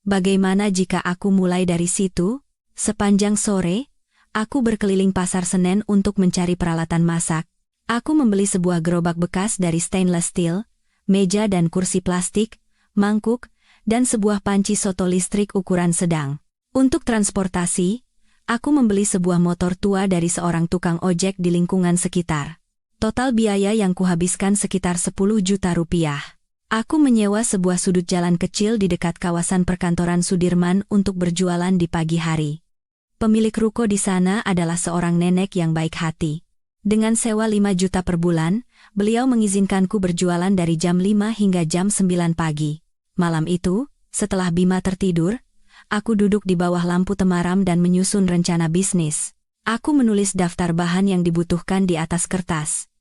Bagaimana jika aku mulai dari situ? Sepanjang sore, aku berkeliling pasar Senen untuk mencari peralatan masak. Aku membeli sebuah gerobak bekas dari stainless steel, meja dan kursi plastik, mangkuk, dan sebuah panci soto listrik ukuran sedang. Untuk transportasi, aku membeli sebuah motor tua dari seorang tukang ojek di lingkungan sekitar. Total biaya yang kuhabiskan sekitar 10 juta rupiah. Aku menyewa sebuah sudut jalan kecil di dekat kawasan perkantoran Sudirman untuk berjualan di pagi hari. Pemilik ruko di sana adalah seorang nenek yang baik hati. Dengan sewa 5 juta per bulan, beliau mengizinkanku berjualan dari jam 5 hingga jam 9 pagi. Malam itu, setelah Bima tertidur, aku duduk di bawah lampu temaram dan menyusun rencana bisnis. Aku menulis daftar bahan yang dibutuhkan di atas kertas.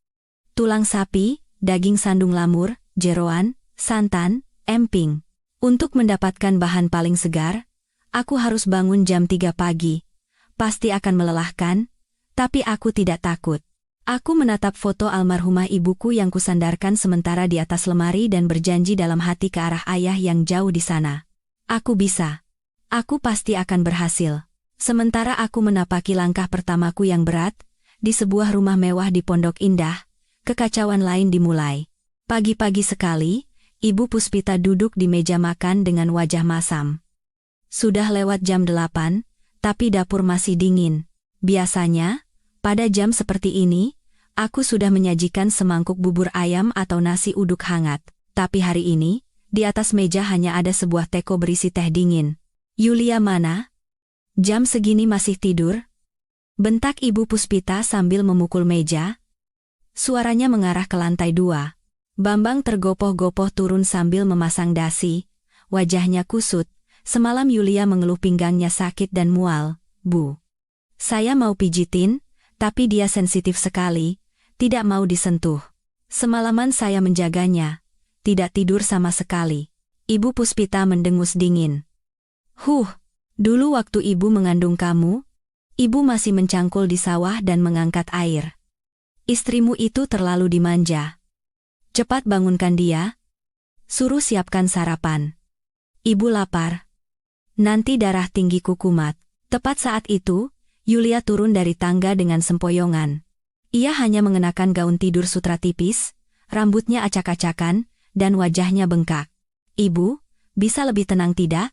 Tulang sapi, daging sandung lamur, jeroan, santan, emping. Untuk mendapatkan bahan paling segar, aku harus bangun jam 3 pagi. Pasti akan melelahkan, tapi aku tidak takut. Aku menatap foto almarhumah ibuku yang kusandarkan sementara di atas lemari dan berjanji dalam hati ke arah ayah yang jauh di sana. Aku bisa. Aku pasti akan berhasil. Sementara aku menapaki langkah pertamaku yang berat, di sebuah rumah mewah di Pondok Indah, kekacauan lain dimulai. Pagi-pagi sekali, Ibu Puspita duduk di meja makan dengan wajah masam. Sudah lewat jam 8, tapi dapur masih dingin. Biasanya, pada jam seperti ini, aku sudah menyajikan semangkuk bubur ayam atau nasi uduk hangat. Tapi hari ini, di atas meja hanya ada sebuah teko berisi teh dingin. Yulia mana? Jam segini masih tidur? Bentak Ibu Puspita sambil memukul meja. Suaranya mengarah ke lantai 2. Bambang tergopoh-gopoh turun sambil memasang dasi. Wajahnya kusut. Semalam Yulia mengeluh pinggangnya sakit dan mual. Bu. Saya mau pijitin, tapi dia sensitif sekali, tidak mau disentuh. Semalaman saya menjaganya, tidak tidur sama sekali. Ibu Puspita mendengus dingin. Dulu waktu ibu mengandung kamu, ibu masih mencangkul di sawah dan mengangkat air. Istrimu itu terlalu dimanja. Cepat bangunkan dia. Suruh siapkan sarapan. Ibu lapar. Nanti darah tinggiku kumat. Tepat saat itu, Yulia turun dari tangga dengan sempoyongan. Ia hanya mengenakan gaun tidur sutra tipis, rambutnya acak-acakan, dan wajahnya bengkak. Ibu, bisa lebih tenang tidak?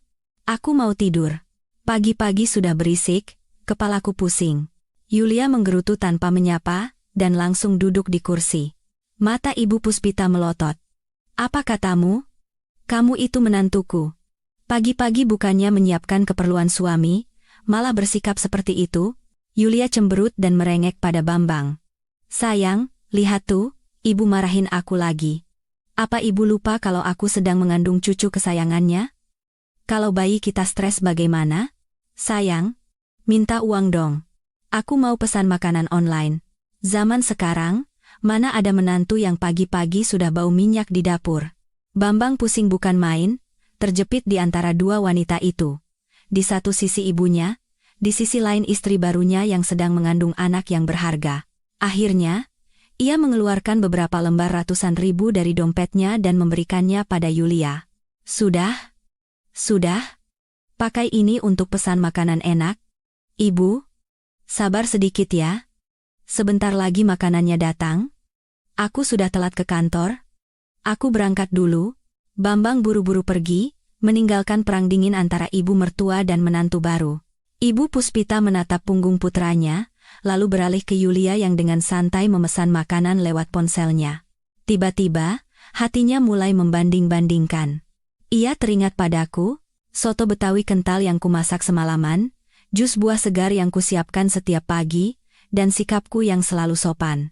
Aku mau tidur. Pagi-pagi sudah berisik, kepalaku pusing. Yulia menggerutu tanpa menyapa, dan langsung duduk di kursi. Mata Ibu Puspita melotot. Apa katamu? Kamu itu menantuku. Pagi-pagi bukannya menyiapkan keperluan suami, malah bersikap seperti itu. Yulia cemberut dan merengek pada Bambang. Sayang, lihat tuh, ibu marahin aku lagi. Apa ibu lupa kalau aku sedang mengandung cucu kesayangannya? Kalau bayi kita stres bagaimana? Sayang, minta uang dong. Aku mau pesan makanan online. Zaman sekarang, mana ada menantu yang pagi-pagi sudah bau minyak di dapur. Bambang pusing bukan main, terjepit di antara dua wanita itu. Di satu sisi ibunya, di sisi lain istri barunya yang sedang mengandung anak yang berharga. Akhirnya, ia mengeluarkan beberapa lembar ratusan ribu dari dompetnya dan memberikannya pada Yulia. Sudah? Pakai ini untuk pesan makanan enak. Ibu, sabar sedikit ya. Sebentar lagi makanannya datang. Aku sudah telat ke kantor. Aku berangkat dulu. Bambang buru-buru pergi, meninggalkan perang dingin antara ibu mertua dan menantu baru. Ibu Puspita menatap punggung putranya, lalu beralih ke Yulia yang dengan santai memesan makanan lewat ponselnya. Tiba-tiba, hatinya mulai membanding-bandingkan. Ia teringat padaku, soto Betawi kental yang kumasak semalaman, jus buah segar yang kusiapkan setiap pagi, dan sikapku yang selalu sopan.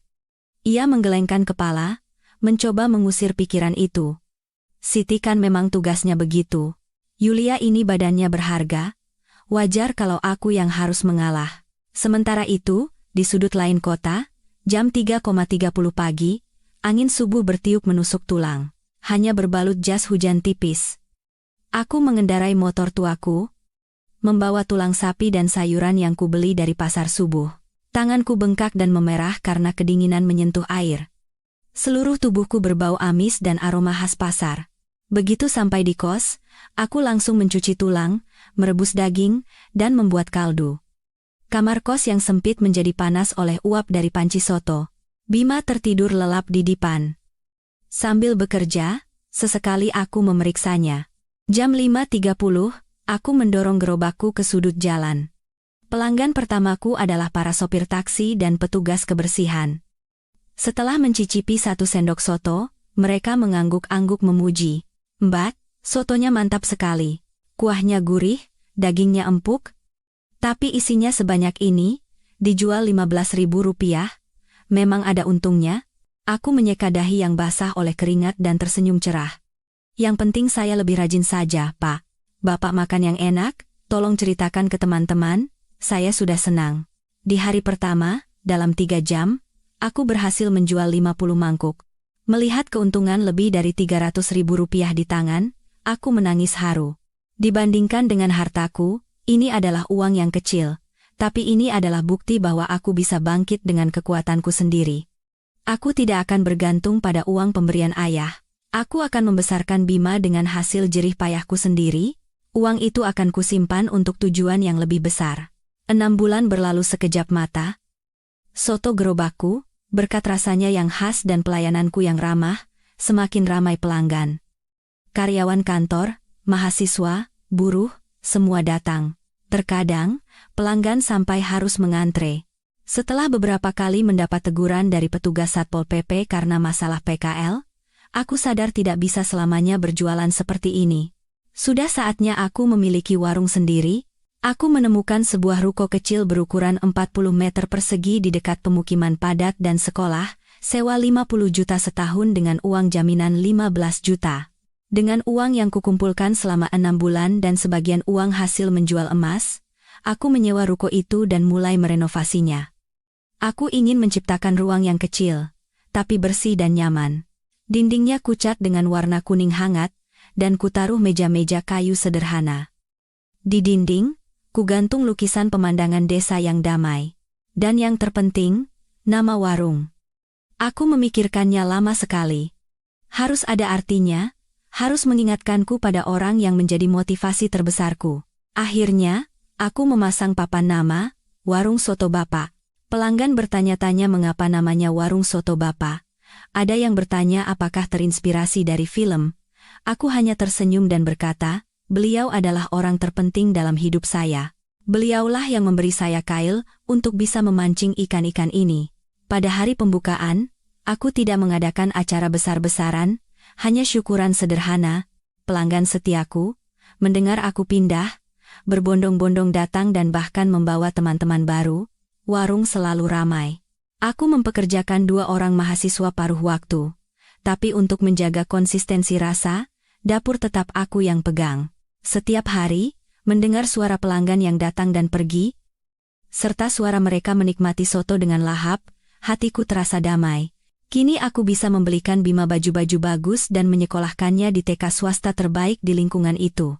Ia menggelengkan kepala, mencoba mengusir pikiran itu. Siti kan memang tugasnya begitu. Yulia ini badannya berharga, wajar kalau aku yang harus mengalah. Sementara itu, di sudut lain kota, jam 3:30 pagi, angin subuh bertiup menusuk tulang. Hanya berbalut jas hujan tipis. Aku mengendarai motor tuaku, membawa tulang sapi dan sayuran yang kubeli dari pasar subuh. Tanganku bengkak dan memerah karena kedinginan menyentuh air. Seluruh tubuhku berbau amis dan aroma khas pasar. Begitu sampai di kos, aku langsung mencuci tulang, merebus daging, dan membuat kaldu. Kamar kos yang sempit menjadi panas oleh uap dari panci soto. Bima tertidur lelap di dipan. Sambil bekerja, sesekali aku memeriksanya. Jam 5:30, aku mendorong gerobakku ke sudut jalan. Pelanggan pertamaku adalah para sopir taksi dan petugas kebersihan. Setelah mencicipi 1 sendok soto, mereka mengangguk-angguk memuji. Mbak, sotonya mantap sekali. Kuahnya gurih, dagingnya empuk. Tapi isinya sebanyak ini, dijual Rp15.000. Memang ada untungnya. Aku menyeka dahi yang basah oleh keringat dan tersenyum cerah. Yang penting saya lebih rajin saja, Pak. Bapak makan yang enak, tolong ceritakan ke teman-teman, saya sudah senang. Di hari pertama, dalam 3 jam, aku berhasil menjual 50 mangkuk. Melihat keuntungan lebih dari Rp300.000 di tangan, aku menangis haru. Dibandingkan dengan hartaku, ini adalah uang yang kecil, tapi ini adalah bukti bahwa aku bisa bangkit dengan kekuatanku sendiri. Aku tidak akan bergantung pada uang pemberian ayah. Aku akan membesarkan Bima dengan hasil jerih payahku sendiri. Uang itu akan kusimpan untuk tujuan yang lebih besar. 6 bulan berlalu sekejap mata. Soto gerobakku, berkat rasanya yang khas dan pelayananku yang ramah, semakin ramai pelanggan. Karyawan kantor, mahasiswa, buruh, semua datang. Terkadang, pelanggan sampai harus mengantre. Setelah beberapa kali mendapat teguran dari petugas Satpol PP karena masalah PKL, Aku sadar tidak bisa selamanya berjualan seperti ini. Sudah saatnya aku memiliki warung sendiri. Aku menemukan sebuah ruko kecil berukuran 40 meter persegi di dekat pemukiman padat dan sekolah, sewa 50 juta setahun dengan uang jaminan 15 juta. Dengan uang yang kukumpulkan selama 6 bulan dan sebagian uang hasil menjual emas, aku menyewa ruko itu dan mulai merenovasinya. Aku ingin menciptakan ruang yang kecil, tapi bersih dan nyaman. Dindingnya kucat dengan warna kuning hangat, dan kutaruh meja-meja kayu sederhana. Di dinding, kugantung lukisan pemandangan desa yang damai. Dan yang terpenting, nama warung. Aku memikirkannya lama sekali. Harus ada artinya, harus mengingatkanku pada orang yang menjadi motivasi terbesarku. Akhirnya, aku memasang papan nama, Warung Soto Bapak. Pelanggan bertanya-tanya mengapa namanya Warung Soto Bapak. Ada yang bertanya apakah terinspirasi dari film. Aku hanya tersenyum dan berkata, beliau adalah orang terpenting dalam hidup saya. Beliaulah yang memberi saya kail untuk bisa memancing ikan-ikan ini. Pada hari pembukaan, aku tidak mengadakan acara besar-besaran, hanya syukuran sederhana. Pelanggan setiaku, mendengar aku pindah, berbondong-bondong datang dan bahkan membawa teman-teman baru. Warung selalu ramai. Aku mempekerjakan 2 orang mahasiswa paruh waktu. Tapi untuk menjaga konsistensi rasa, dapur tetap aku yang pegang. Setiap hari, mendengar suara pelanggan yang datang dan pergi, serta suara mereka menikmati soto dengan lahap, hatiku terasa damai. Kini aku bisa membelikan Bima baju-baju bagus dan menyekolahkannya di TK swasta terbaik di lingkungan itu.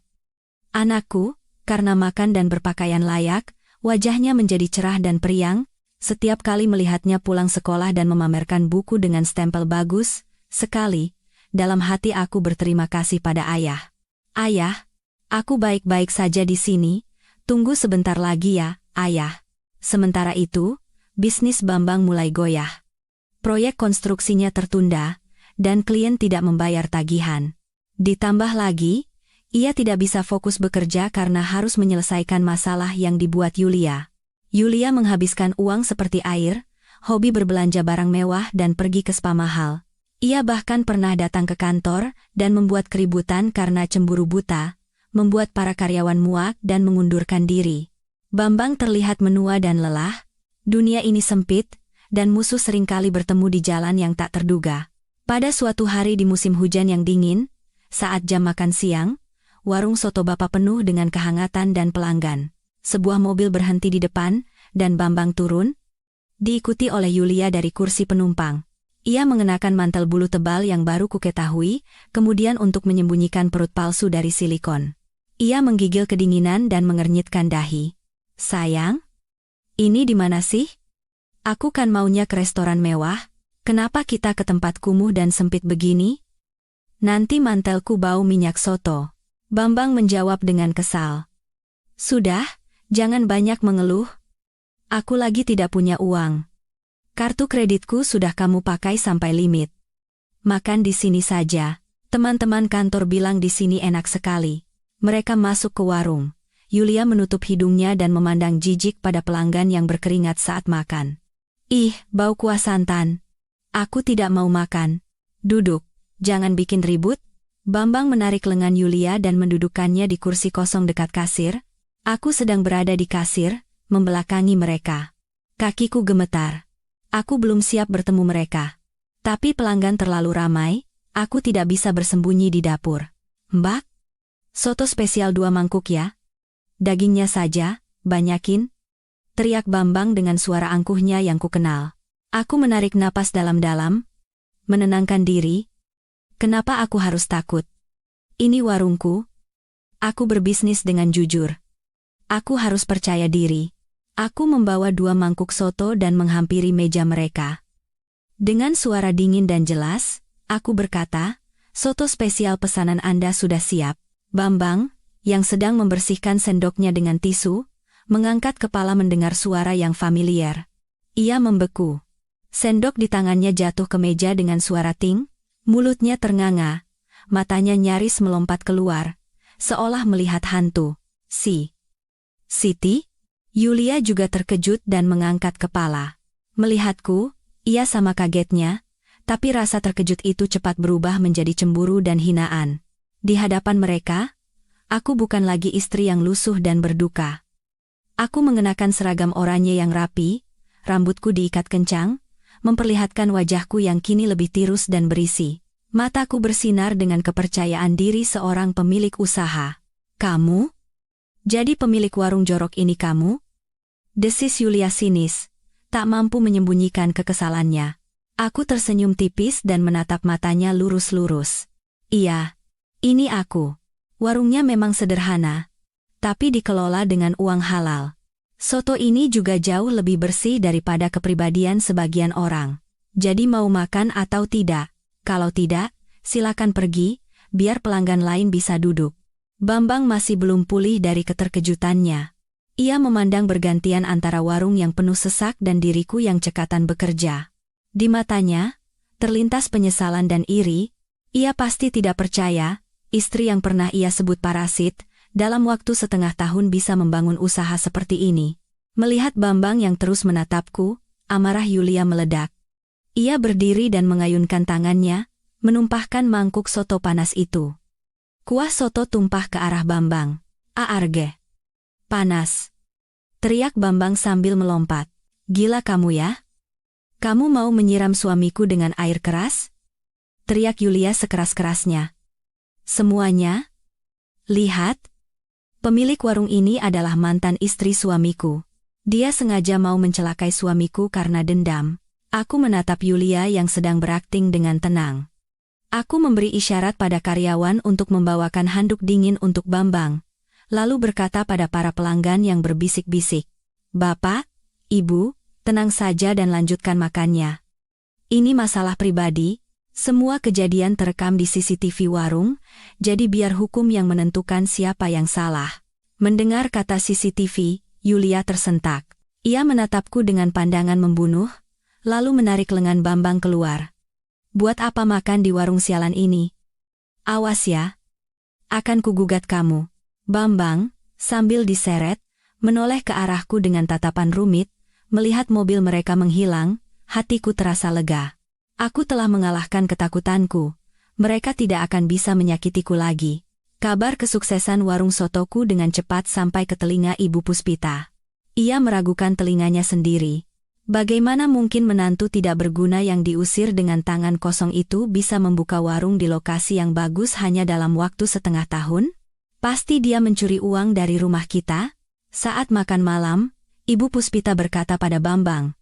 Anakku, karena makan dan berpakaian layak, wajahnya menjadi cerah dan periang. Setiap kali melihatnya pulang sekolah dan memamerkan buku dengan stempel bagus, sekali, dalam hati aku berterima kasih pada ayah. Ayah, aku baik-baik saja di sini, tunggu sebentar lagi ya, ayah. Sementara itu, bisnis Bambang mulai goyah. Proyek konstruksinya tertunda, dan klien tidak membayar tagihan. Ditambah lagi, ia tidak bisa fokus bekerja karena harus menyelesaikan masalah yang dibuat Yulia. Yulia menghabiskan uang seperti air, hobi berbelanja barang mewah dan pergi ke spa mahal. Ia bahkan pernah datang ke kantor dan membuat keributan karena cemburu buta, membuat para karyawan muak dan mengundurkan diri. Bambang terlihat menua dan lelah. Dunia ini sempit, dan musuh seringkali bertemu di jalan yang tak terduga. Pada suatu hari di musim hujan yang dingin, saat jam makan siang, warung soto Bapak penuh dengan kehangatan dan pelanggan. Sebuah mobil berhenti di depan, dan Bambang turun, diikuti oleh Yulia dari kursi penumpang. Ia mengenakan mantel bulu tebal yang baru kuketahui, kemudian untuk menyembunyikan perut palsu dari silikon. Ia menggigil kedinginan dan mengernyitkan dahi. Sayang, ini di mana sih? Aku kan maunya ke restoran mewah, kenapa kita ke tempat kumuh dan sempit begini? Nanti mantelku bau minyak soto. Bambang menjawab dengan kesal. Sudah, jangan banyak mengeluh. Aku lagi tidak punya uang. Kartu kreditku sudah kamu pakai sampai limit. Makan di sini saja. Teman-teman kantor bilang di sini enak sekali. Mereka masuk ke warung. Yulia menutup hidungnya dan memandang jijik pada pelanggan yang berkeringat saat makan. Ih, bau kuah santan. Aku tidak mau makan. Duduk, jangan bikin ribut. Bambang menarik lengan Yulia dan mendudukkannya di kursi kosong dekat kasir. Aku sedang berada di kasir, membelakangi mereka. Kakiku gemetar. Aku belum siap bertemu mereka. Tapi pelanggan terlalu ramai, aku tidak bisa bersembunyi di dapur. Mbak? Soto spesial 2 mangkuk ya? Dagingnya saja, banyakin. Teriak Bambang dengan suara angkuhnya yang kukenal. Aku menarik napas dalam-dalam, menenangkan diri. Kenapa aku harus takut? Ini warungku. Aku berbisnis dengan jujur. Aku harus percaya diri. Aku membawa 2 mangkuk soto dan menghampiri meja mereka. Dengan suara dingin dan jelas, aku berkata, soto spesial pesanan Anda sudah siap. Bambang, yang sedang membersihkan sendoknya dengan tisu, mengangkat kepala mendengar suara yang familiar. Ia membeku. Sendok di tangannya jatuh ke meja dengan suara ting, mulutnya ternganga, matanya nyaris melompat keluar, seolah melihat hantu. Siti? Yulia juga terkejut dan mengangkat kepala. Melihatku, ia sama kagetnya, Tapi rasa terkejut itu cepat berubah menjadi cemburu dan hinaan. Di hadapan mereka, aku bukan lagi istri yang lusuh dan berduka. Aku mengenakan seragam oranye yang rapi, rambutku diikat kencang, memperlihatkan wajahku yang kini lebih tirus dan berisi. Mataku bersinar dengan kepercayaan diri seorang pemilik usaha. Kamu? Jadi pemilik warung jorok ini kamu? Desis Yulia sinis, tak mampu menyembunyikan kekesalannya. Aku tersenyum tipis dan menatap matanya lurus-lurus. Iya, ini aku. Warungnya memang sederhana, tapi dikelola dengan uang halal. Soto ini juga jauh lebih bersih daripada kepribadian sebagian orang. Jadi mau makan atau tidak? Kalau tidak, silakan pergi, biar pelanggan lain bisa duduk. Bambang masih belum pulih dari keterkejutannya. Ia memandang bergantian antara warung yang penuh sesak dan diriku yang cekatan bekerja. Di matanya, terlintas penyesalan dan iri. Ia pasti tidak percaya, istri yang pernah ia sebut parasit, dalam waktu setengah tahun bisa membangun usaha seperti ini. Melihat Bambang yang terus menatapku, amarah Yulia meledak. Ia berdiri dan mengayunkan tangannya, menumpahkan mangkuk soto panas itu. Kuah soto tumpah ke arah Bambang. "Aarge. Panas!" teriak Bambang sambil melompat. "Gila kamu ya? Kamu mau menyiram suamiku dengan air keras?" teriak Yulia sekeras-kerasnya. "Semuanya? Lihat. Pemilik warung ini adalah mantan istri suamiku. Dia sengaja mau mencelakai suamiku karena dendam." Aku menatap Yulia yang sedang berakting dengan tenang. Aku memberi isyarat pada karyawan untuk membawakan handuk dingin untuk Bambang, lalu berkata pada para pelanggan yang berbisik-bisik, "Bapak, Ibu, tenang saja dan lanjutkan makannya. Ini masalah pribadi, semua kejadian terekam di CCTV warung, jadi biar hukum yang menentukan siapa yang salah." Mendengar kata CCTV, Yulia tersentak. Ia menatapku dengan pandangan membunuh, lalu menarik lengan Bambang keluar. "Buat apa makan di warung sialan ini? Awas ya. Akan kugugat kamu." Bambang, sambil diseret, menoleh ke arahku dengan tatapan rumit. Melihat mobil mereka menghilang, hatiku terasa lega. Aku telah mengalahkan ketakutanku. Mereka tidak akan bisa menyakitiku lagi. Kabar kesuksesan warung sotoku dengan cepat sampai ke telinga Ibu Puspita. Ia meragukan telinganya sendiri. Bagaimana mungkin menantu tidak berguna yang diusir dengan tangan kosong itu bisa membuka warung di lokasi yang bagus hanya dalam waktu setengah tahun? Pasti dia mencuri uang dari rumah kita? Saat makan malam, Ibu Puspita berkata pada Bambang,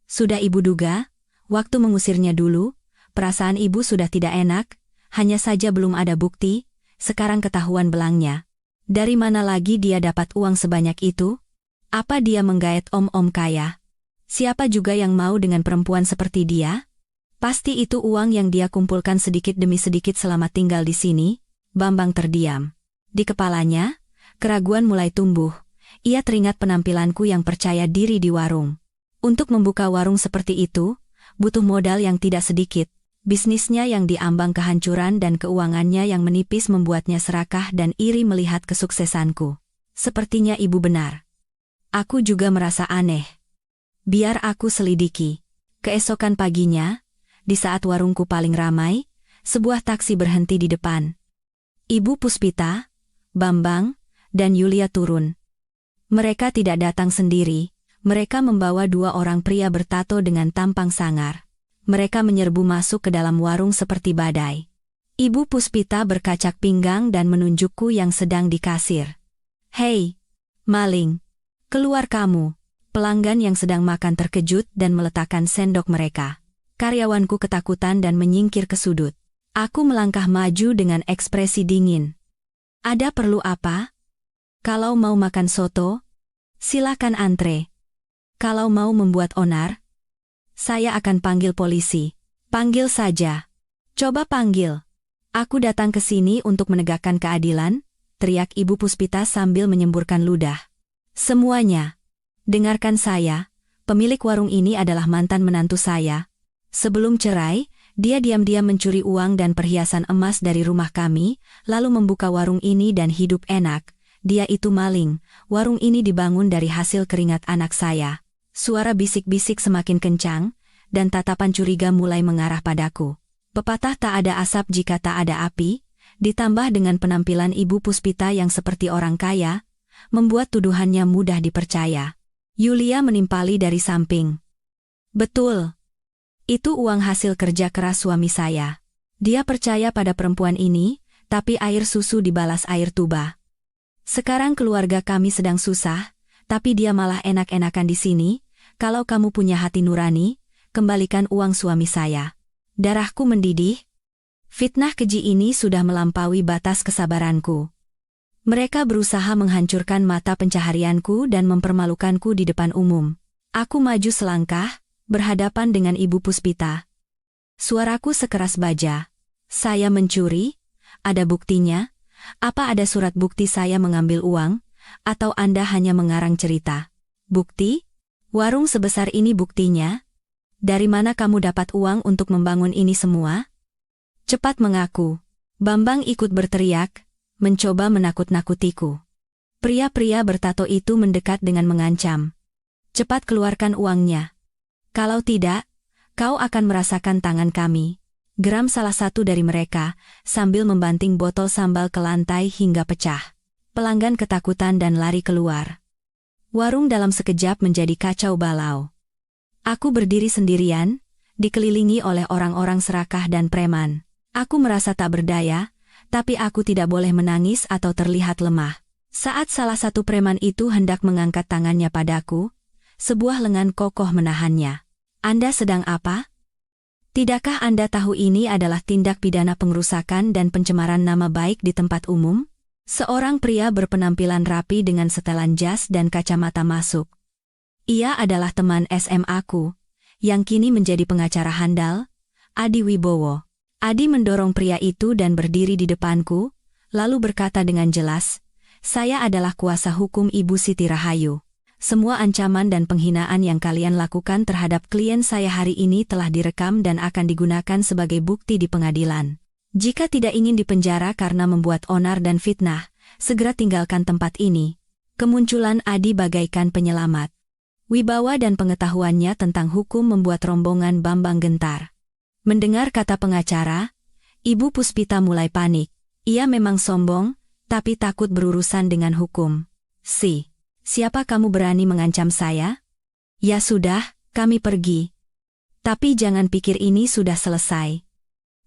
"Sudah Ibu duga, waktu mengusirnya dulu, perasaan Ibu sudah tidak enak, hanya saja belum ada bukti, sekarang ketahuan belangnya. Dari mana lagi dia dapat uang sebanyak itu? Apa dia menggait om-om kaya? Siapa juga yang mau dengan perempuan seperti dia? Pasti itu uang yang dia kumpulkan sedikit demi sedikit selama tinggal di sini." Bambang terdiam. Di kepalanya, keraguan mulai tumbuh. Ia teringat penampilanku yang percaya diri di warung. Untuk membuka warung seperti itu, butuh modal yang tidak sedikit. Bisnisnya yang diambang kehancuran dan keuangannya yang menipis membuatnya serakah dan iri melihat kesuksesanku. Sepertinya Ibu benar. Aku juga merasa aneh. Biar aku selidiki. Keesokan paginya, di saat warungku paling ramai, sebuah taksi berhenti di depan. Ibu Puspita, Bambang, dan Yulia turun. Mereka tidak datang sendiri, mereka membawa dua orang pria bertato dengan tampang sangar. Mereka menyerbu masuk ke dalam warung seperti badai. Ibu Puspita berkacak pinggang dan menunjukku yang sedang dikasir. "Hei, maling, keluar kamu." Pelanggan yang sedang makan terkejut dan meletakkan sendok mereka. Karyawanku ketakutan dan menyingkir ke sudut. Aku melangkah maju dengan ekspresi dingin. "Ada perlu apa? Kalau mau makan soto, silakan antre. Kalau mau membuat onar, saya akan panggil polisi." "Panggil saja. Coba panggil. Aku datang ke sini untuk menegakkan keadilan," teriak Ibu Puspita sambil menyemburkan ludah. "Semuanya. Dengarkan saya, pemilik warung ini adalah mantan menantu saya. Sebelum cerai, dia diam-diam mencuri uang dan perhiasan emas dari rumah kami, lalu membuka warung ini dan hidup enak. Dia itu maling, warung ini dibangun dari hasil keringat anak saya." Suara bisik-bisik semakin kencang, dan tatapan curiga mulai mengarah padaku. Pepatah tak ada asap jika tak ada api, ditambah dengan penampilan Ibu Puspita yang seperti orang kaya, membuat tuduhannya mudah dipercaya. Yulia menimpali dari samping. Betul. Itu uang hasil kerja keras suami saya. Dia percaya pada perempuan ini, tapi air susu dibalas air tuba. Sekarang keluarga kami sedang susah, tapi dia malah enak-enakan di sini. Kalau kamu punya hati nurani, kembalikan uang suami saya. Darahku mendidih. Fitnah keji ini sudah melampaui batas kesabaranku. Mereka berusaha menghancurkan mata pencaharianku dan mempermalukanku di depan umum. Aku maju selangkah, berhadapan dengan Ibu Puspita. Suaraku sekeras baja. Saya mencuri? Ada buktinya? Apa ada surat bukti saya mengambil uang? Atau Anda hanya mengarang cerita? Bukti? Warung sebesar ini buktinya? Dari mana kamu dapat uang untuk membangun ini semua? Cepat mengaku. Bambang ikut berteriak, mencoba menakut-nakutiku. Pria-pria bertato itu mendekat dengan mengancam. Cepat keluarkan uangnya. Kalau tidak, kau akan merasakan tangan kami. Geram salah satu dari mereka, sambil membanting botol sambal ke lantai hingga pecah. Pelanggan ketakutan dan lari keluar. Warung dalam sekejap menjadi kacau balau. Aku berdiri sendirian, dikelilingi oleh orang-orang serakah dan preman. Aku merasa tak berdaya, tapi aku tidak boleh menangis atau terlihat lemah. Saat salah satu preman itu hendak mengangkat tangannya padaku, sebuah lengan kokoh menahannya. Anda sedang apa? Tidakkah Anda tahu ini adalah tindak pidana pengerusakan dan pencemaran nama baik di tempat umum? Seorang pria berpenampilan rapi dengan setelan jas dan kacamata masuk. Ia adalah teman SMA-ku, yang kini menjadi pengacara handal, Adi Wibowo. Adi mendorong pria itu dan berdiri di depanku, lalu berkata dengan jelas, "Saya adalah kuasa hukum Ibu Siti Rahayu. Semua ancaman dan penghinaan yang kalian lakukan terhadap klien saya hari ini telah direkam dan akan digunakan sebagai bukti di pengadilan. Jika tidak ingin dipenjara karena membuat onar dan fitnah, segera tinggalkan tempat ini." Kemunculan Adi bagaikan penyelamat. Wibawa dan pengetahuannya tentang hukum membuat rombongan Bambang gentar. Mendengar kata pengacara, Ibu Puspita mulai panik. Ia memang sombong, tapi takut berurusan dengan hukum. Siapa kamu berani mengancam saya? Ya sudah, kami pergi. Tapi jangan pikir ini sudah selesai.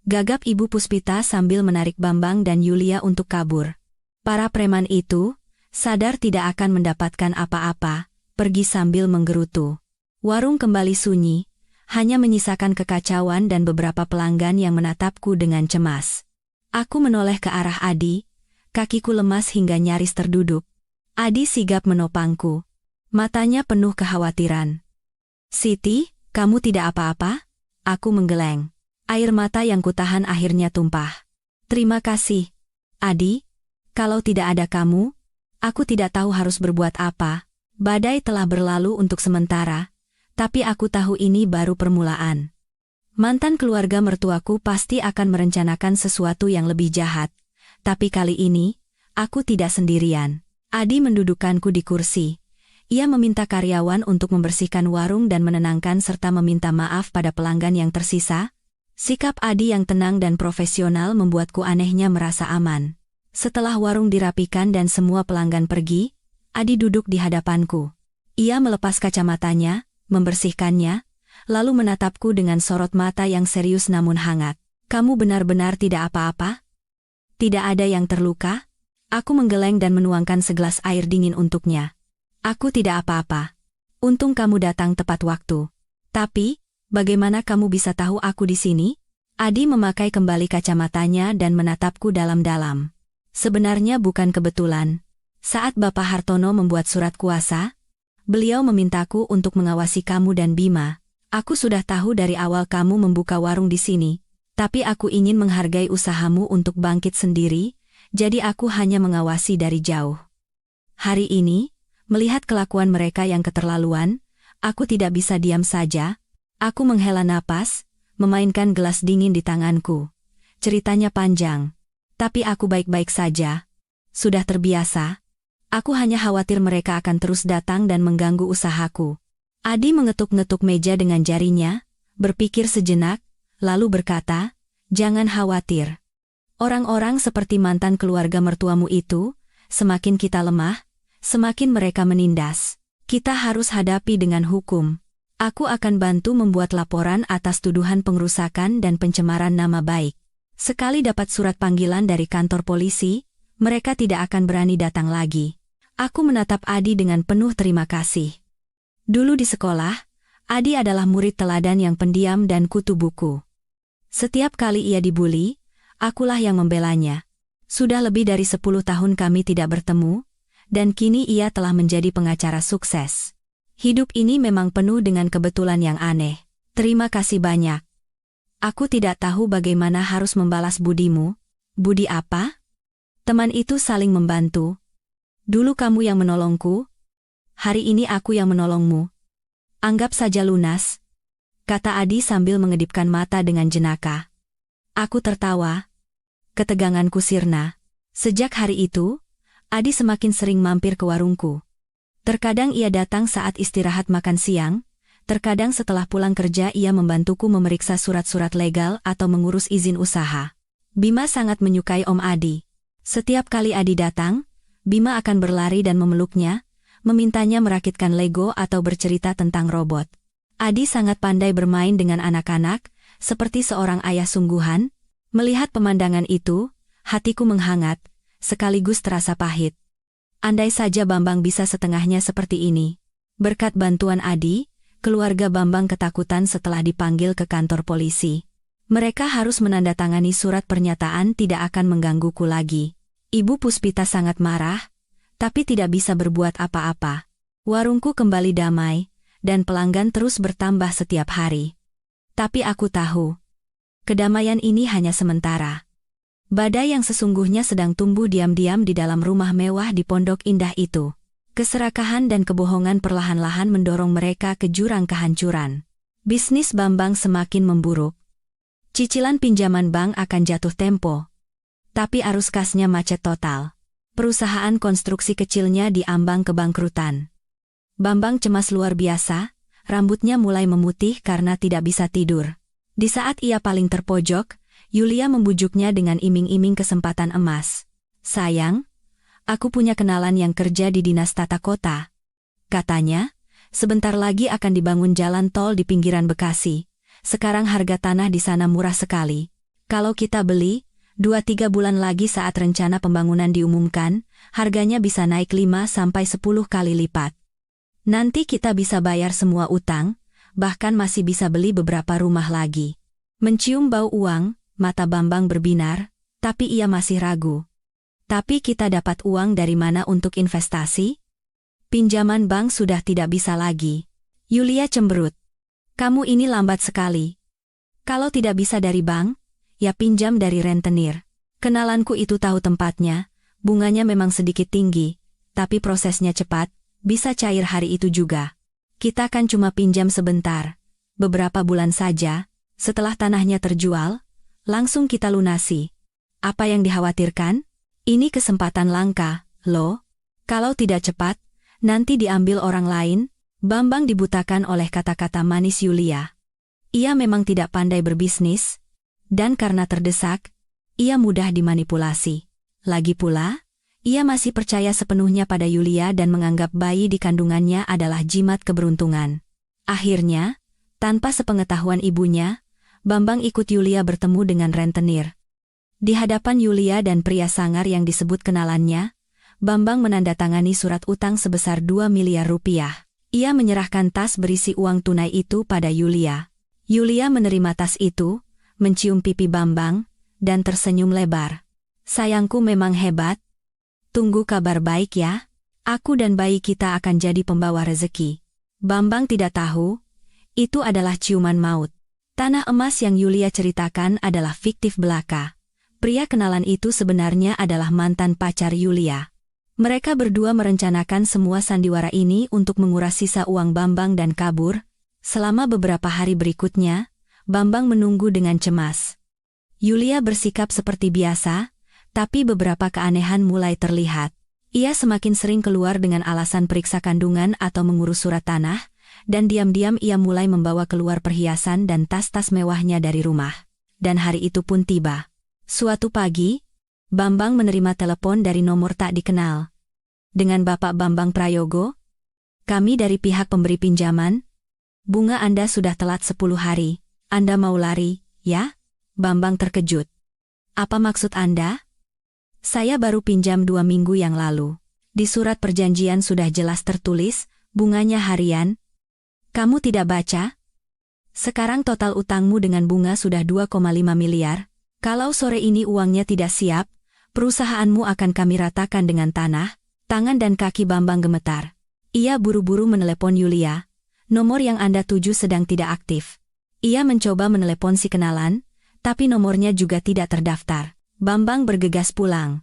Gagap Ibu Puspita sambil menarik Bambang dan Yulia untuk kabur. Para preman itu, sadar tidak akan mendapatkan apa-apa, pergi sambil menggerutu. Warung kembali sunyi, hanya menyisakan kekacauan dan beberapa pelanggan yang menatapku dengan cemas. Aku menoleh ke arah Adi, kakiku lemas hingga nyaris terduduk. Adi sigap menopangku. Matanya penuh kekhawatiran. "Siti, kamu tidak apa-apa?" Aku menggeleng. Air mata yang kutahan akhirnya tumpah. "Terima kasih, Adi. Kalau tidak ada kamu, aku tidak tahu harus berbuat apa. Badai telah berlalu untuk sementara, tapi aku tahu ini baru permulaan. Mantan keluarga mertuaku pasti akan merencanakan sesuatu yang lebih jahat, tapi kali ini, aku tidak sendirian." Adi mendudukkanku di kursi. Ia meminta karyawan untuk membersihkan warung dan menenangkan serta meminta maaf pada pelanggan yang tersisa. Sikap Adi yang tenang dan profesional membuatku anehnya merasa aman. Setelah warung dirapikan dan semua pelanggan pergi, Adi duduk di hadapanku. Ia melepas kacamatanya, membersihkannya, lalu menatapku dengan sorot mata yang serius namun hangat. "Kamu benar-benar tidak apa-apa? Tidak ada yang terluka?" Aku menggeleng dan menuangkan segelas air dingin untuknya. "Aku tidak apa-apa. Untung kamu datang tepat waktu. Tapi, bagaimana kamu bisa tahu aku di sini?" Adi memakai kembali kacamatanya dan menatapku dalam-dalam. "Sebenarnya bukan kebetulan. Saat Bapak Hartono membuat surat kuasa, beliau memintaku untuk mengawasi kamu dan Bima. Aku sudah tahu dari awal kamu membuka warung di sini, tapi aku ingin menghargai usahamu untuk bangkit sendiri, jadi aku hanya mengawasi dari jauh. Hari ini, melihat kelakuan mereka yang keterlaluan, aku tidak bisa diam saja." Aku menghela napas, memainkan gelas dingin di tanganku. Ceritanya panjang, tapi aku baik-baik saja. Sudah terbiasa. Aku hanya khawatir mereka akan terus datang dan mengganggu usahaku. Adi mengetuk-ngetuk meja dengan jarinya, berpikir sejenak, lalu berkata, "Jangan khawatir. Orang-orang seperti mantan keluarga mertuamu itu, semakin kita lemah, semakin mereka menindas. Kita harus hadapi dengan hukum. Aku akan bantu membuat laporan atas tuduhan pengrusakan dan pencemaran nama baik. Sekali dapat surat panggilan dari kantor polisi, mereka tidak akan berani datang lagi." Aku menatap Adi dengan penuh terima kasih. Dulu di sekolah, Adi adalah murid teladan yang pendiam dan kutu buku. Setiap kali ia dibuli, akulah yang membelanya. Sudah lebih dari 10 tahun kami tidak bertemu, dan kini ia telah menjadi pengacara sukses. Hidup ini memang penuh dengan kebetulan yang aneh. Terima kasih banyak. Aku tidak tahu bagaimana harus membalas budimu. Budi apa? Teman itu saling membantu. Dulu kamu yang menolongku, hari ini aku yang menolongmu. Anggap saja lunas, kata Adi sambil mengedipkan mata dengan jenaka. Aku tertawa. Keteganganku sirna. Sejak hari itu, Adi semakin sering mampir ke warungku. Terkadang ia datang saat istirahat makan siang, terkadang setelah pulang kerja ia membantuku memeriksa surat-surat legal atau mengurus izin usaha. Bima sangat menyukai Om Adi. Setiap kali Adi datang, Bima akan berlari dan memeluknya, memintanya merakitkan Lego atau bercerita tentang robot. Adi sangat pandai bermain dengan anak-anak, seperti seorang ayah sungguhan. Melihat pemandangan itu, hatiku menghangat, sekaligus terasa pahit. Andai saja Bambang bisa setengahnya seperti ini. Berkat bantuan Adi, keluarga Bambang ketakutan setelah dipanggil ke kantor polisi. Mereka harus menandatangani surat pernyataan tidak akan menggangguku lagi. Ibu Puspita sangat marah, tapi tidak bisa berbuat apa-apa. Warungku kembali damai, dan pelanggan terus bertambah setiap hari. Tapi aku tahu, kedamaian ini hanya sementara. Badai yang sesungguhnya sedang tumbuh diam-diam di dalam rumah mewah di Pondok Indah itu. Keserakahan dan kebohongan perlahan-lahan mendorong mereka ke jurang kehancuran. Bisnis Bambang semakin memburuk. Cicilan pinjaman bank akan jatuh tempo. Tapi arus kasnya macet total. Perusahaan konstruksi kecilnya diambang kebangkrutan. Bambang cemas luar biasa, rambutnya mulai memutih karena tidak bisa tidur. Di saat ia paling terpojok, Yulia membujuknya dengan iming-iming kesempatan emas. "Sayang, aku punya kenalan yang kerja di Dinas Tata Kota," katanya. "Sebentar lagi akan dibangun jalan tol di pinggiran Bekasi. Sekarang harga tanah di sana murah sekali. Kalau kita beli, 2-3 bulan lagi saat rencana pembangunan diumumkan, harganya bisa naik 5-10 kali lipat. Nanti kita bisa bayar semua utang, bahkan masih bisa beli beberapa rumah lagi." Mencium bau uang, mata Bambang berbinar, tapi ia masih ragu. "Tapi kita dapat uang dari mana untuk investasi? Pinjaman bank sudah tidak bisa lagi." Yulia cemberut. "Kamu ini lambat sekali. Kalau tidak bisa dari bank, ya pinjam dari rentenir. Kenalanku itu tahu tempatnya, bunganya memang sedikit tinggi, tapi prosesnya cepat, bisa cair hari itu juga. Kita kan cuma pinjam sebentar, beberapa bulan saja, setelah tanahnya terjual, langsung kita lunasi. Apa yang dikhawatirkan? Ini kesempatan langka, loh. Kalau tidak cepat, nanti diambil orang lain." Bambang dibutakan oleh kata-kata manis Yulia. Ia memang tidak pandai berbisnis, dan karena terdesak, ia mudah dimanipulasi. Lagi pula, ia masih percaya sepenuhnya pada Yulia dan menganggap bayi di kandungannya adalah jimat keberuntungan. Akhirnya, tanpa sepengetahuan ibunya, Bambang ikut Yulia bertemu dengan rentenir. Di hadapan Yulia dan pria sangar yang disebut kenalannya, Bambang menandatangani surat utang sebesar 2 miliar rupiah. Ia menyerahkan tas berisi uang tunai itu pada Yulia. Yulia menerima tas itu, mencium pipi Bambang, dan tersenyum lebar. "Sayangku memang hebat. Tunggu kabar baik ya. Aku dan bayi kita akan jadi pembawa rezeki." Bambang tidak tahu, itu adalah ciuman maut. Tanah emas yang Yulia ceritakan adalah fiktif belaka. Pria kenalan itu sebenarnya adalah mantan pacar Yulia. Mereka berdua merencanakan semua sandiwara ini untuk menguras sisa uang Bambang dan kabur. Selama beberapa hari berikutnya, Bambang menunggu dengan cemas. Yulia bersikap seperti biasa, tapi beberapa keanehan mulai terlihat. Ia semakin sering keluar dengan alasan periksa kandungan atau mengurus surat tanah, dan diam-diam ia mulai membawa keluar perhiasan dan tas-tas mewahnya dari rumah. Dan hari itu pun tiba. Suatu pagi, Bambang menerima telepon dari nomor tak dikenal. Dengan Bapak Bambang Prayogo? Kami dari pihak pemberi pinjaman. Bunga Anda sudah telat 10 hari. Anda mau lari, ya? Bambang terkejut. Apa maksud Anda? Saya baru pinjam 2 minggu yang lalu. Di surat perjanjian sudah jelas tertulis, bunganya harian. Kamu tidak baca? Sekarang total utangmu dengan bunga sudah 2,5 miliar. Kalau sore ini uangnya tidak siap, perusahaanmu akan kami ratakan dengan tanah. Tangan dan kaki Bambang gemetar. Ia buru-buru menelepon Yulia. Nomor yang Anda tuju sedang tidak aktif. Ia mencoba menelepon si kenalan, tapi nomornya juga tidak terdaftar. Bambang bergegas pulang.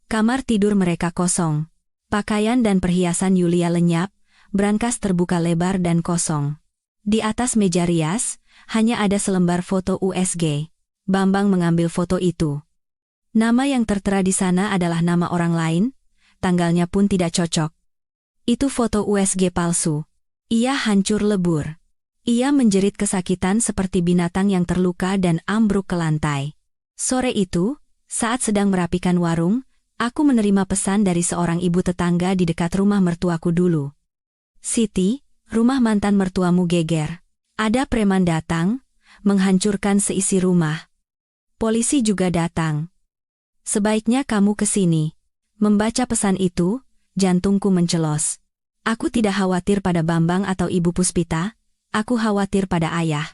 Kamar tidur mereka kosong. Pakaian dan perhiasan Yulia lenyap, brankas terbuka lebar dan kosong. Di atas meja rias, hanya ada selembar foto USG. Bambang mengambil foto itu. Nama yang tertera di sana adalah nama orang lain, tanggalnya pun tidak cocok. Itu foto USG palsu. Ia hancur lebur. Ia menjerit kesakitan seperti binatang yang terluka dan ambruk ke lantai. Sore itu, saat sedang merapikan warung, aku menerima pesan dari seorang ibu tetangga di dekat rumah mertuaku dulu. Siti, rumah mantan mertuamu geger. Ada preman datang, menghancurkan seisi rumah. Polisi juga datang. Sebaiknya kamu ke sini. Membaca pesan itu, jantungku mencelos. Aku tidak khawatir pada Bambang atau Ibu Puspita, aku khawatir pada ayah.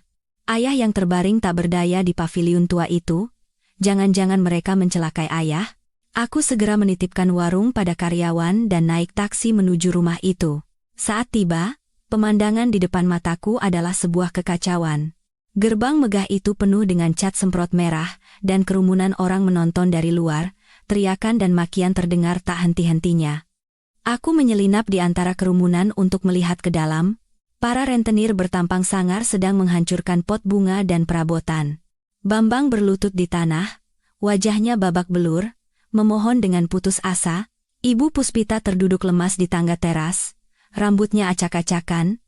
Ayah yang terbaring tak berdaya di paviliun tua itu. Jangan-jangan mereka mencelakai ayah? Aku segera menitipkan warung pada karyawan dan naik taksi menuju rumah itu. Saat tiba, pemandangan di depan mataku adalah sebuah kekacauan. Gerbang megah itu penuh dengan cat semprot merah, dan kerumunan orang menonton dari luar, teriakan dan makian terdengar tak henti-hentinya. Aku menyelinap di antara kerumunan untuk melihat ke dalam. Para rentenir bertampang sangar sedang menghancurkan pot bunga dan perabotan. Bambang berlutut di tanah, wajahnya babak belur, memohon dengan putus asa. Ibu Puspita terduduk lemas di tangga teras, rambutnya acak-acakan,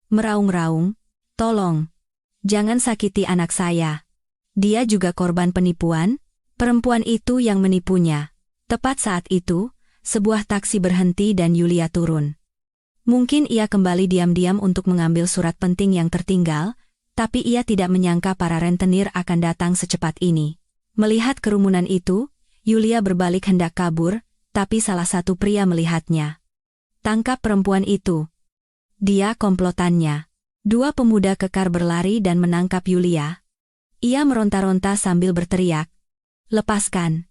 meraung-raung, "Tolong, jangan sakiti anak saya. Dia juga korban penipuan." Perempuan itu yang menipunya. Tepat saat itu, sebuah taksi berhenti dan Yulia turun. Mungkin ia kembali diam-diam untuk mengambil surat penting yang tertinggal, tapi ia tidak menyangka para rentenir akan datang secepat ini. Melihat kerumunan itu, Yulia berbalik hendak kabur, tapi salah satu pria melihatnya. "Tangkap perempuan itu. Dia komplotannya." 2 pemuda kekar berlari dan menangkap Yulia. Ia meronta-ronta sambil berteriak, "Lepaskan.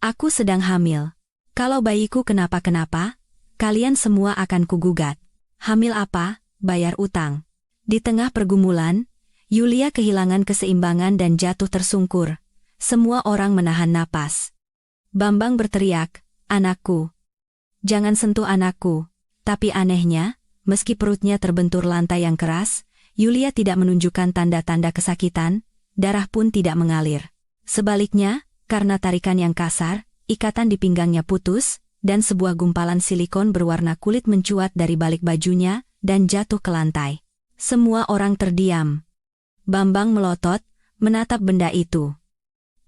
Aku sedang hamil. Kalau bayiku kenapa-kenapa, kalian semua akan kugugat." "Hamil apa? Bayar utang." Di tengah pergumulan, Yulia kehilangan keseimbangan dan jatuh tersungkur. Semua orang menahan napas. Bambang berteriak, "Anakku. Jangan sentuh anakku." Tapi anehnya, meski perutnya terbentur lantai yang keras, Yulia tidak menunjukkan tanda-tanda kesakitan, darah pun tidak mengalir. Sebaliknya, karena tarikan yang kasar, ikatan di pinggangnya putus, dan sebuah gumpalan silikon berwarna kulit mencuat dari balik bajunya, dan jatuh ke lantai. Semua orang terdiam. Bambang melotot, menatap benda itu.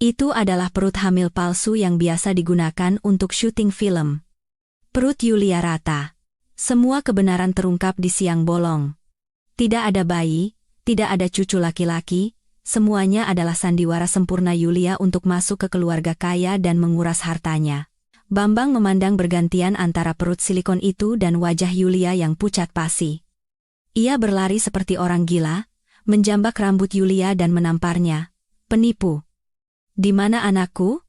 Itu adalah perut hamil palsu yang biasa digunakan untuk syuting film. Perut Yulia rata. Semua kebenaran terungkap di siang bolong. Tidak ada bayi, tidak ada cucu laki-laki, semuanya adalah sandiwara sempurna Yulia untuk masuk ke keluarga kaya dan menguras hartanya. Bambang memandang bergantian antara perut silikon itu dan wajah Yulia yang pucat pasi. Ia berlari seperti orang gila, menjambak rambut Yulia dan menamparnya. "Penipu. Di mana anakku?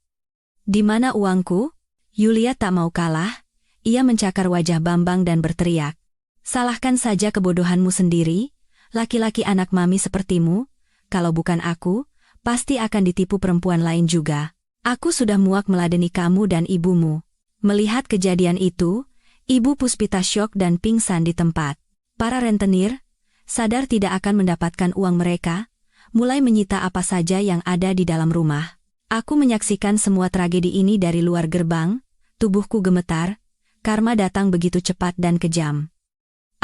Di mana uangku?" Yulia tak mau kalah, ia mencakar wajah Bambang dan berteriak. "Salahkan saja kebodohanmu sendiri, laki-laki anak mami sepertimu, kalau bukan aku, pasti akan ditipu perempuan lain juga. Aku sudah muak meladeni kamu dan ibumu." Melihat kejadian itu, Ibu Puspita syok dan pingsan di tempat. Para rentenir, sadar tidak akan mendapatkan uang mereka, mulai menyita apa saja yang ada di dalam rumah. Aku menyaksikan semua tragedi ini dari luar gerbang, tubuhku gemetar, karma datang begitu cepat dan kejam.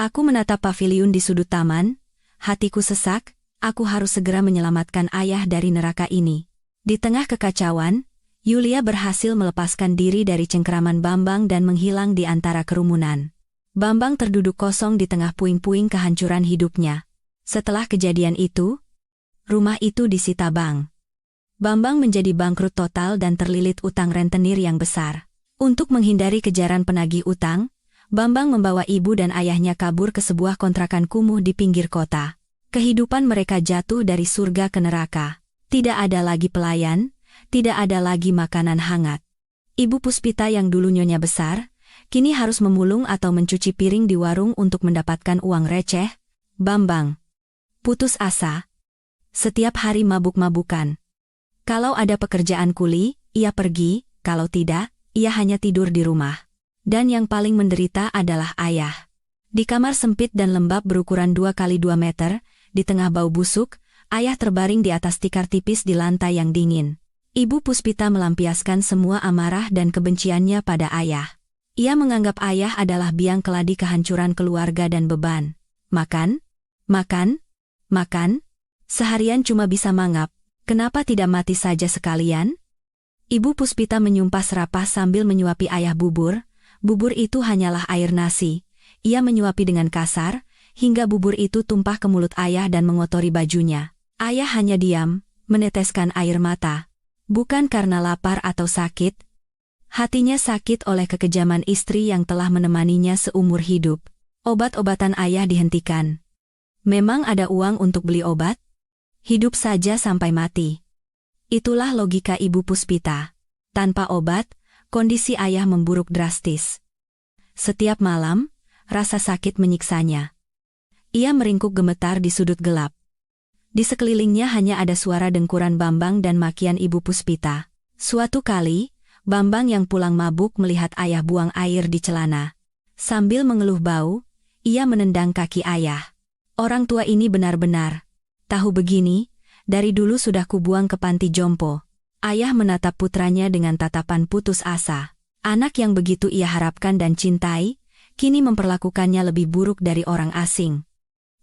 Aku menatap paviliun di sudut taman, hatiku sesak, aku harus segera menyelamatkan ayah dari neraka ini. Di tengah kekacauan, Yulia berhasil melepaskan diri dari cengkeraman Bambang dan menghilang di antara kerumunan. Bambang terduduk kosong di tengah puing-puing kehancuran hidupnya. Setelah kejadian itu, rumah itu disita bank. Bambang menjadi bangkrut total dan terlilit utang rentenir yang besar. Untuk menghindari kejaran penagih utang, Bambang membawa ibu dan ayahnya kabur ke sebuah kontrakan kumuh di pinggir kota. Kehidupan mereka jatuh dari surga ke neraka. Tidak ada lagi pelayan, tidak ada lagi makanan hangat. Ibu Puspita yang dulu nyonya besar, kini harus memulung atau mencuci piring di warung untuk mendapatkan uang receh. Bambang putus asa. Setiap hari mabuk-mabukan. Kalau ada pekerjaan kuli, ia pergi, kalau tidak, ia hanya tidur di rumah. Dan yang paling menderita adalah ayah. Di kamar sempit dan lembab berukuran 2 kali 2 meter, di tengah bau busuk, ayah terbaring di atas tikar tipis di lantai yang dingin. Ibu Puspita melampiaskan semua amarah dan kebenciannya pada ayah. Ia menganggap ayah adalah biang keladi kehancuran keluarga dan beban. Makan, makan, makan, seharian cuma bisa mangap. Kenapa tidak mati saja sekalian? Ibu Puspita menyumpah serapah sambil menyuapi ayah bubur. Bubur itu hanyalah air nasi. Ia menyuapi dengan kasar, hingga bubur itu tumpah ke mulut ayah dan mengotori bajunya. Ayah hanya diam, meneteskan air mata. Bukan karena lapar atau sakit. Hatinya sakit oleh kekejaman istri yang telah menemaninya seumur hidup. Obat-obatan ayah dihentikan. Memang ada uang untuk beli obat? Hidup saja sampai mati. Itulah logika Ibu Puspita. Tanpa obat, kondisi ayah memburuk drastis. Setiap malam, rasa sakit menyiksanya. Ia meringkuk gemetar di sudut gelap. Di sekelilingnya hanya ada suara dengkuran Bambang dan makian Ibu Puspita. Suatu kali, Bambang yang pulang mabuk melihat ayah buang air di celana. Sambil mengeluh bau, ia menendang kaki ayah. Orang tua ini benar-benar. Tahu begini, dari dulu sudah kubuang ke panti jompo. Ayah menatap putranya dengan tatapan putus asa. Anak yang begitu ia harapkan dan cintai, kini memperlakukannya lebih buruk dari orang asing.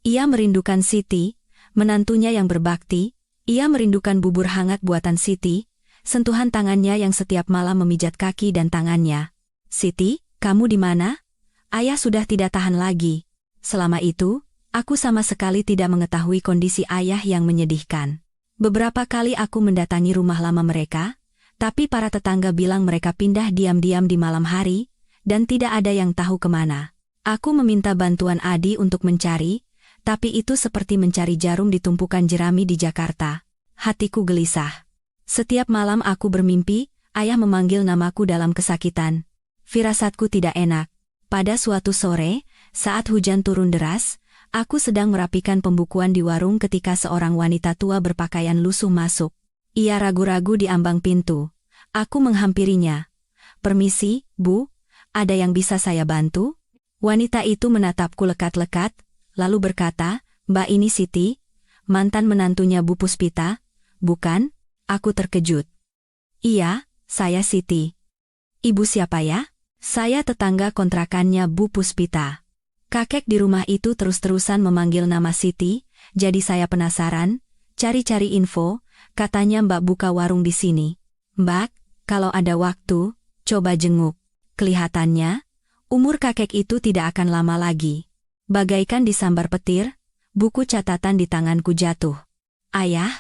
Ia merindukan Siti, menantunya yang berbakti. Ia merindukan bubur hangat buatan Siti, sentuhan tangannya yang setiap malam memijat kaki dan tangannya. Siti, kamu di mana? Ayah sudah tidak tahan lagi. Selama itu, aku sama sekali tidak mengetahui kondisi ayah yang menyedihkan. Beberapa kali aku mendatangi rumah lama mereka, tapi para tetangga bilang mereka pindah diam-diam di malam hari, dan tidak ada yang tahu kemana. Aku meminta bantuan Adi untuk mencari, tapi itu seperti mencari jarum di tumpukan jerami di Jakarta. Hatiku gelisah. Setiap malam aku bermimpi, ayah memanggil namaku dalam kesakitan. Firasatku tidak enak. Pada suatu sore, saat hujan turun deras, aku sedang merapikan pembukuan di warung ketika seorang wanita tua berpakaian lusuh masuk. Ia ragu-ragu di ambang pintu. Aku menghampirinya. Permisi, Bu, ada yang bisa saya bantu? Wanita itu menatapku lekat-lekat, lalu berkata, Mbak ini Siti, mantan menantunya Bu Puspita, bukan? Aku terkejut. Iya, saya Siti. Ibu siapa ya? Saya tetangga kontrakannya Bu Puspita. Kakek di rumah itu terus-terusan memanggil nama Siti, jadi saya penasaran, cari-cari info, katanya Mbak buka warung di sini. Mbak, kalau ada waktu, coba jenguk. Kelihatannya, umur kakek itu tidak akan lama lagi. Bagaikan disambar petir, buku catatan di tanganku jatuh. Ayah?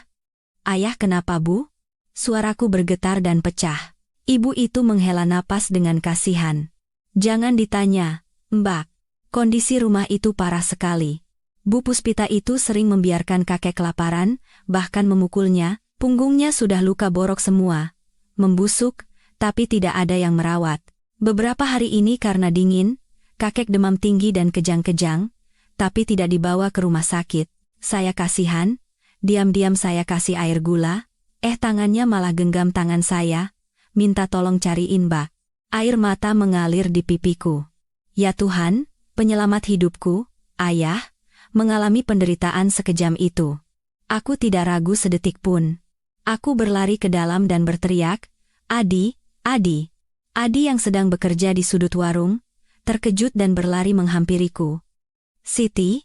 Ayah kenapa Bu? Suaraku bergetar dan pecah. Ibu itu menghela napas dengan kasihan. Jangan ditanya, Mbak. Kondisi rumah itu parah sekali. Bu Puspita itu sering membiarkan kakek kelaparan, bahkan memukulnya, punggungnya sudah luka borok semua. Membusuk, tapi tidak ada yang merawat. Beberapa hari ini karena dingin, kakek demam tinggi dan kejang-kejang, tapi tidak dibawa ke rumah sakit. Saya kasihan, diam-diam saya kasih air gula, tangannya malah genggam tangan saya, minta tolong cariin Mbak. Air mata mengalir di pipiku. Ya Tuhan, penyelamat hidupku, ayah, mengalami penderitaan sekejam itu. Aku tidak ragu sedetik pun. Aku berlari ke dalam dan berteriak, Adi, Adi. Adi yang sedang bekerja di sudut warung, terkejut dan berlari menghampiriku. Siti?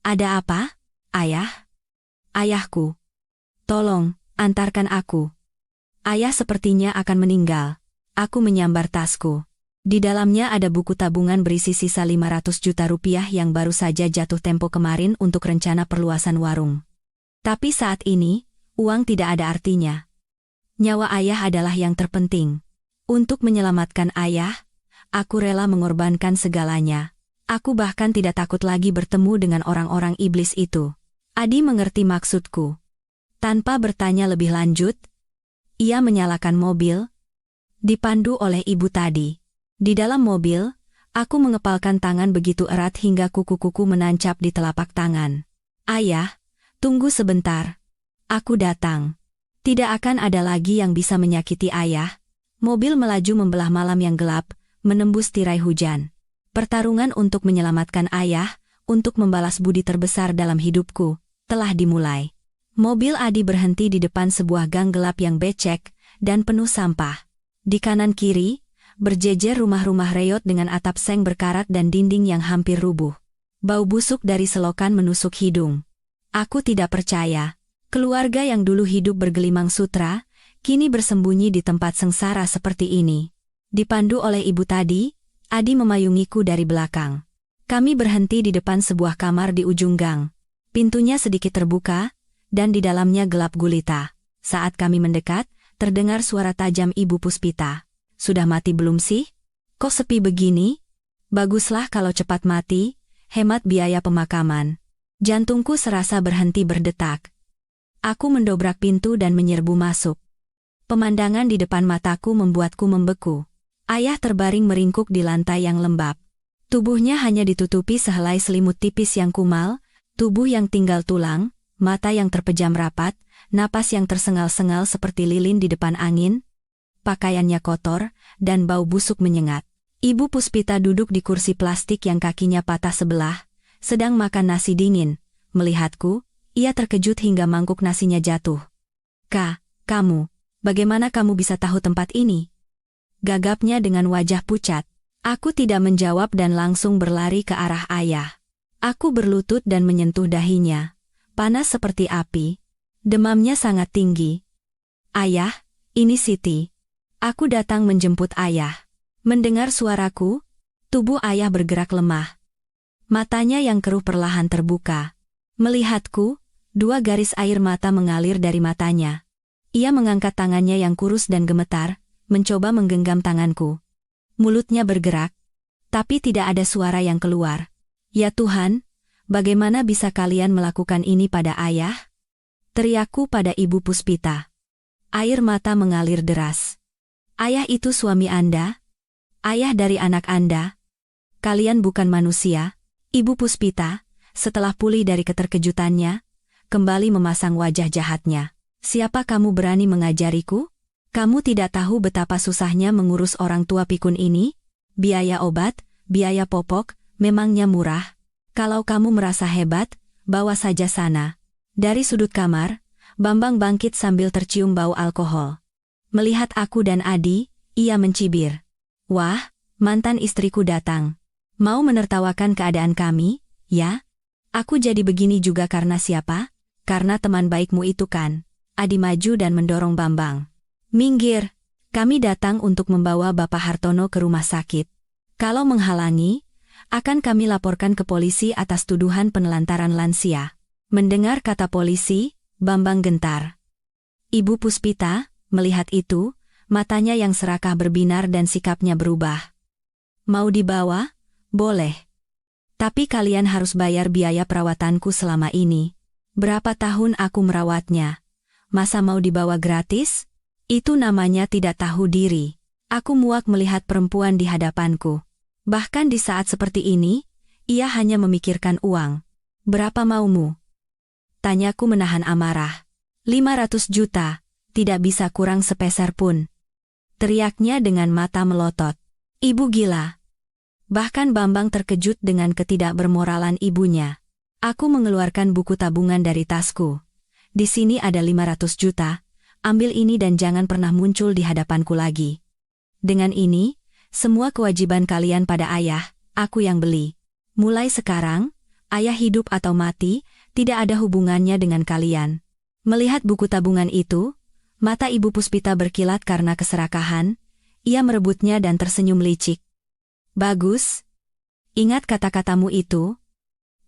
Ada apa? Ayah? Ayahku. Tolong, antarkan aku. Ayah sepertinya akan meninggal. Aku menyambar tasku. Di dalamnya ada buku tabungan berisi sisa 500 juta rupiah yang baru saja jatuh tempo kemarin untuk rencana perluasan warung. Tapi saat ini, uang tidak ada artinya. Nyawa ayah adalah yang terpenting. Untuk menyelamatkan ayah, aku rela mengorbankan segalanya. Aku bahkan tidak takut lagi bertemu dengan orang-orang iblis itu. Adi mengerti maksudku. Tanpa bertanya lebih lanjut, ia menyalakan mobil, dipandu oleh ibu tadi. Di dalam mobil, aku mengepalkan tangan begitu erat hingga kuku-kuku menancap di telapak tangan. Ayah, tunggu sebentar. Aku datang. Tidak akan ada lagi yang bisa menyakiti ayah. Mobil melaju membelah malam yang gelap, menembus tirai hujan. Pertarungan untuk menyelamatkan ayah, untuk membalas budi terbesar dalam hidupku, telah dimulai. Mobil Adi berhenti di depan sebuah gang gelap yang becek dan penuh sampah. Di kanan kiri, berjejer rumah-rumah reyot dengan atap seng berkarat dan dinding yang hampir rubuh. Bau busuk dari selokan menusuk hidung. Aku tidak percaya. Keluarga yang dulu hidup bergelimang sutra, kini bersembunyi di tempat sengsara seperti ini. Dipandu oleh ibu tadi, Adi memayungiku dari belakang. Kami berhenti di depan sebuah kamar di ujung gang. Pintunya sedikit terbuka, dan di dalamnya gelap gulita. Saat kami mendekat, terdengar suara tajam Ibu Puspita. Sudah mati belum sih? Kok sepi begini? Baguslah kalau cepat mati, hemat biaya pemakaman. Jantungku serasa berhenti berdetak. Aku mendobrak pintu dan menyerbu masuk. Pemandangan di depan mataku membuatku membeku. Ayah terbaring meringkuk di lantai yang lembab. Tubuhnya hanya ditutupi sehelai selimut tipis yang kumal, tubuh yang tinggal tulang, mata yang terpejam rapat, napas yang tersengal-sengal seperti lilin di depan angin. Pakaiannya kotor, dan bau busuk menyengat. Ibu Puspita duduk di kursi plastik yang kakinya patah sebelah, sedang makan nasi dingin. Melihatku, ia terkejut hingga mangkuk nasinya jatuh. "Kak, kamu, bagaimana kamu bisa tahu tempat ini?" Gagapnya dengan wajah pucat. Aku tidak menjawab dan langsung berlari ke arah ayah. Aku berlutut dan menyentuh dahinya. Panas seperti api. Demamnya sangat tinggi. "Ayah, ini Siti. Aku datang menjemput ayah." Mendengar suaraku, tubuh ayah bergerak lemah. Matanya yang keruh perlahan terbuka. Melihatku, 2 garis air mata mengalir dari matanya. Ia mengangkat tangannya yang kurus dan gemetar, mencoba menggenggam tanganku. Mulutnya bergerak, tapi tidak ada suara yang keluar. "Ya Tuhan, bagaimana bisa kalian melakukan ini pada ayah?" Teriakku pada Ibu Puspita. Air mata mengalir deras. "Ayah itu suami Anda? Ayah dari anak Anda? Kalian bukan manusia." Ibu Puspita, setelah pulih dari keterkejutannya, kembali memasang wajah jahatnya. "Siapa kamu berani mengajariku? Kamu tidak tahu betapa susahnya mengurus orang tua pikun ini? Biaya obat, biaya popok, memangnya murah. Kalau kamu merasa hebat, bawa saja sana." Dari sudut kamar, Bambang bangkit sambil tercium bau alkohol. Melihat aku dan Adi, ia mencibir. "Wah, mantan istriku datang. Mau menertawakan keadaan kami, ya? Aku jadi begini juga karena siapa? Karena teman baikmu itu kan?" Adi maju dan mendorong Bambang. "Minggir, kami datang untuk membawa Bapak Hartono ke rumah sakit. Kalau menghalangi, akan kami laporkan ke polisi atas tuduhan penelantaran lansia." Mendengar kata polisi, Bambang gentar. Ibu Puspita, melihat itu, matanya yang serakah berbinar dan sikapnya berubah. "Mau dibawa? Boleh. Tapi kalian harus bayar biaya perawatanku selama ini. Berapa tahun aku merawatnya? Masa mau dibawa gratis? Itu namanya tidak tahu diri." Aku muak melihat perempuan di hadapanku. Bahkan di saat seperti ini, ia hanya memikirkan uang. "Berapa maumu?" Tanyaku menahan amarah. 500 juta, tidak bisa kurang sepeser pun. Teriaknya dengan mata melotot. "Ibu gila." Bahkan Bambang terkejut dengan ketidakbermoralan ibunya. Aku mengeluarkan buku tabungan dari tasku. "Di sini ada 500 juta, ambil ini dan jangan pernah muncul di hadapanku lagi. Dengan ini, semua kewajiban kalian pada ayah, aku yang beli. Mulai sekarang, Ayah hidup atau mati, tidak ada hubungannya dengan kalian. Melihat buku tabungan itu, mata Ibu Puspita berkilat karena keserakahan. Ia merebutnya dan tersenyum licik. Bagus. Ingat kata-katamu itu.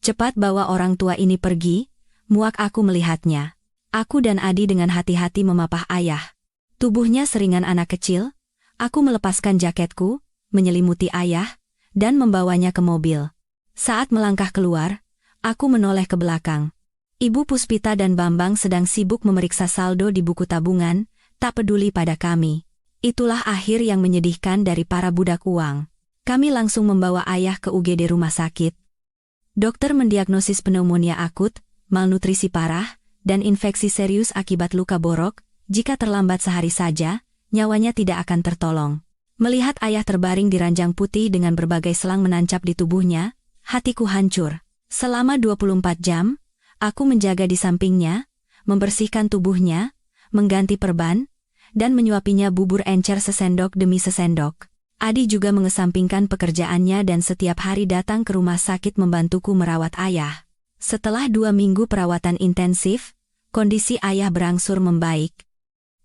Cepat bawa orang tua ini pergi, muak aku melihatnya. Aku dan Adi dengan hati-hati memapah ayah. Tubuhnya seringan anak kecil. Aku melepaskan jaketku, menyelimuti ayah, dan membawanya ke mobil. Saat melangkah keluar, aku menoleh ke belakang. Ibu Puspita dan Bambang sedang sibuk memeriksa saldo di buku tabungan, tak peduli pada kami. Itulah akhir yang menyedihkan dari para budak uang. Kami langsung membawa ayah ke UGD rumah sakit. Dokter mendiagnosis pneumonia akut, malnutrisi parah, dan infeksi serius akibat luka borok. Jika terlambat sehari saja, nyawanya tidak akan tertolong. Melihat ayah terbaring di ranjang putih dengan berbagai selang menancap di tubuhnya, hatiku hancur. Selama 24 jam, aku menjaga di sampingnya, membersihkan tubuhnya, mengganti perban, dan menyuapinya bubur encer sesendok demi sesendok. Adi juga mengesampingkan pekerjaannya dan setiap hari datang ke rumah sakit membantuku merawat ayah. Setelah 2 minggu perawatan intensif, kondisi ayah berangsur membaik.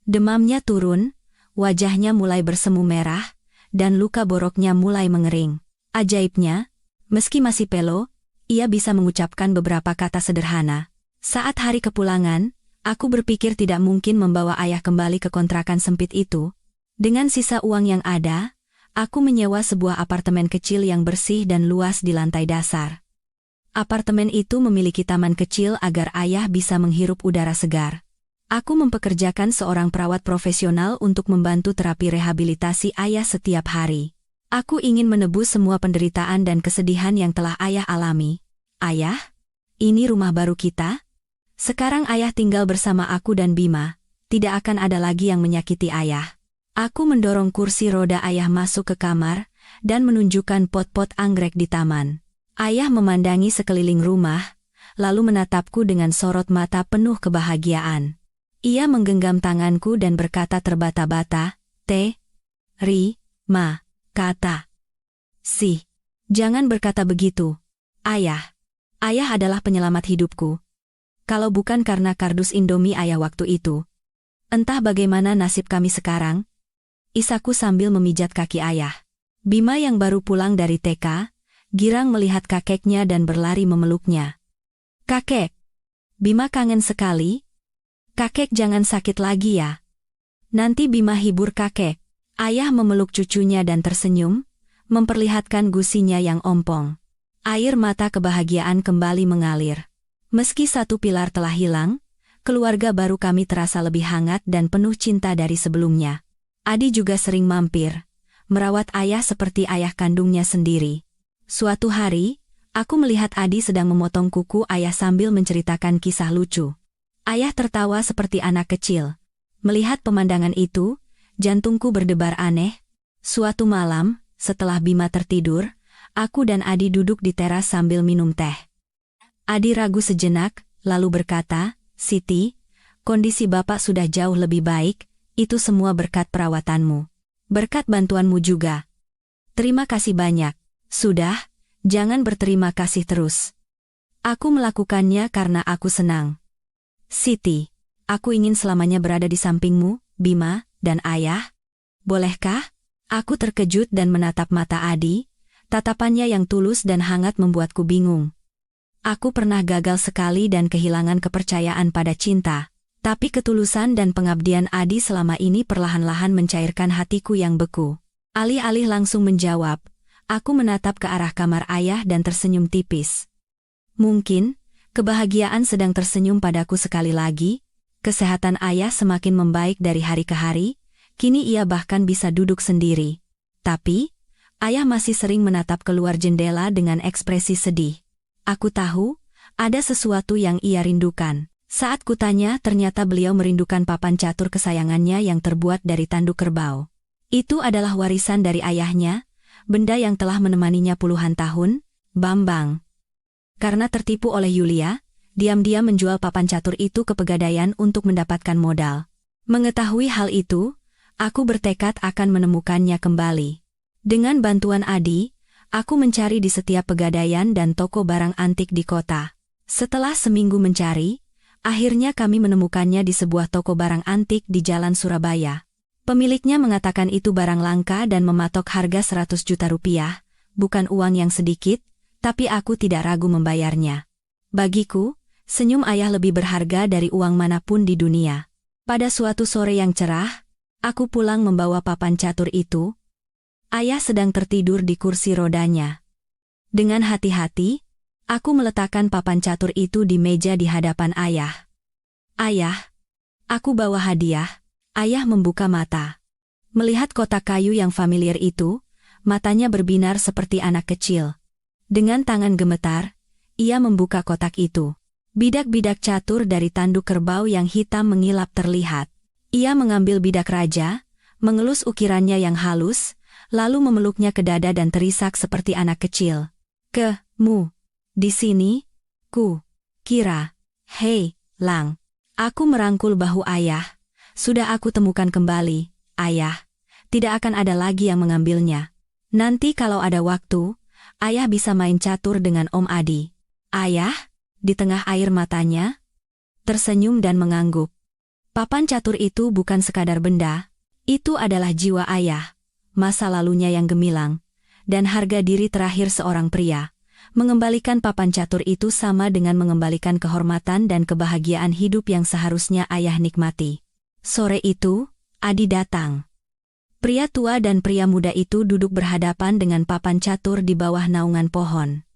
Demamnya turun, wajahnya mulai bersemu merah, dan luka boroknya mulai mengering. Ajaibnya, meski masih pelo, ia bisa mengucapkan beberapa kata sederhana. Saat hari kepulangan, aku berpikir tidak mungkin membawa ayah kembali ke kontrakan sempit itu. Dengan sisa uang yang ada, aku menyewa sebuah apartemen kecil yang bersih dan luas di lantai dasar. Apartemen itu memiliki taman kecil agar ayah bisa menghirup udara segar. Aku mempekerjakan seorang perawat profesional untuk membantu terapi rehabilitasi ayah setiap hari. Aku ingin menebus semua penderitaan dan kesedihan yang telah ayah alami. Ayah, ini rumah baru kita? Sekarang ayah tinggal bersama aku dan Bima, tidak akan ada lagi yang menyakiti ayah. Aku mendorong kursi roda ayah masuk ke kamar, dan menunjukkan pot-pot anggrek di taman. Ayah memandangi sekeliling rumah, lalu menatapku dengan sorot mata penuh kebahagiaan. Ia menggenggam tanganku dan berkata terbata-bata, "Ma, kata. Si, jangan berkata begitu. Ayah. Ayah adalah penyelamat hidupku. Kalau bukan karena kardus Indomie ayah waktu itu, entah bagaimana nasib kami sekarang." Isaku sambil memijat kaki ayah. Bima yang baru pulang dari TK, girang melihat kakeknya dan berlari memeluknya. "Kakek, Bima kangen sekali. Kakek jangan sakit lagi ya. Nanti Bima hibur kakek." Ayah memeluk cucunya dan tersenyum, memperlihatkan gusinya yang ompong. Air mata kebahagiaan kembali mengalir. Meski satu pilar telah hilang, keluarga baru kami terasa lebih hangat dan penuh cinta dari sebelumnya. Adi juga sering mampir, merawat ayah seperti ayah kandungnya sendiri. Suatu hari, aku melihat Adi sedang memotong kuku ayah sambil menceritakan kisah lucu. Ayah tertawa seperti anak kecil. Melihat pemandangan itu, jantungku berdebar aneh. Suatu malam, setelah Bima tertidur, aku dan Adi duduk di teras sambil minum teh. Adi ragu sejenak, lalu berkata, "Siti, kondisi Bapak sudah jauh lebih baik, itu semua berkat perawatanmu. Berkat bantuanmu juga. Terima kasih banyak." "Sudah, jangan berterima kasih terus. Aku melakukannya karena aku senang. Siti, aku ingin selamanya berada di sampingmu, Bima, dan ayah. Bolehkah?" Aku terkejut dan menatap mata Adi, tatapannya yang tulus dan hangat membuatku bingung. Aku pernah gagal sekali dan kehilangan kepercayaan pada cinta, tapi ketulusan dan pengabdian Adi selama ini perlahan-lahan mencairkan hatiku yang beku. Alih-alih langsung menjawab, aku menatap ke arah kamar ayah dan tersenyum tipis. Mungkin kebahagiaan sedang tersenyum padaku sekali lagi. Kesehatan ayah semakin membaik dari hari ke hari, kini ia bahkan bisa duduk sendiri. Tapi, ayah masih sering menatap keluar jendela dengan ekspresi sedih. Aku tahu, ada sesuatu yang ia rindukan. Saat kutanya, ternyata beliau merindukan papan catur kesayangannya yang terbuat dari tanduk kerbau. Itu adalah warisan dari ayahnya, benda yang telah menemaninya puluhan tahun, Bambang. Karena tertipu oleh Yulia, diam-diam menjual papan catur itu ke Pegadaian untuk mendapatkan modal. Mengetahui hal itu, aku bertekad akan menemukannya kembali. Dengan bantuan Adi, Aku mencari di setiap pegadaian dan toko barang antik di kota. Setelah seminggu mencari, akhirnya kami menemukannya di sebuah toko barang antik di Jalan Surabaya. Pemiliknya mengatakan itu barang langka dan mematok harga 100 juta rupiah, bukan uang yang sedikit, tapi aku tidak ragu membayarnya. Bagiku, senyum ayah lebih berharga dari uang manapun di dunia. Pada suatu sore yang cerah, aku pulang membawa papan catur itu. Ayah sedang tertidur di kursi rodanya. Dengan hati-hati, aku meletakkan papan catur itu di meja di hadapan ayah. Ayah, aku bawa hadiah. Ayah membuka mata. Melihat kotak kayu yang familiar itu, matanya berbinar seperti anak kecil. Dengan tangan gemetar, ia membuka kotak itu. Bidak-bidak catur dari tanduk kerbau yang hitam mengilap terlihat. Ia mengambil bidak raja, mengelus ukirannya yang halus, lalu memeluknya ke dada dan terisak seperti anak kecil. Mu. Di sini? Ku. Kira. Hei, Lang. Aku merangkul bahu ayah. Sudah aku temukan kembali, ayah. Tidak akan ada lagi yang mengambilnya. Nanti kalau ada waktu, ayah bisa main catur dengan Om Adi. Ayah, di tengah air matanya, tersenyum dan mengangguk. Papan catur itu bukan sekadar benda, itu adalah jiwa ayah. Masa lalunya yang gemilang, dan harga diri terakhir seorang pria. Mengembalikan papan catur itu sama dengan mengembalikan kehormatan dan kebahagiaan hidup yang seharusnya ayah nikmati. Sore itu, Adi datang. Pria tua dan pria muda itu duduk berhadapan dengan papan catur di bawah naungan pohon.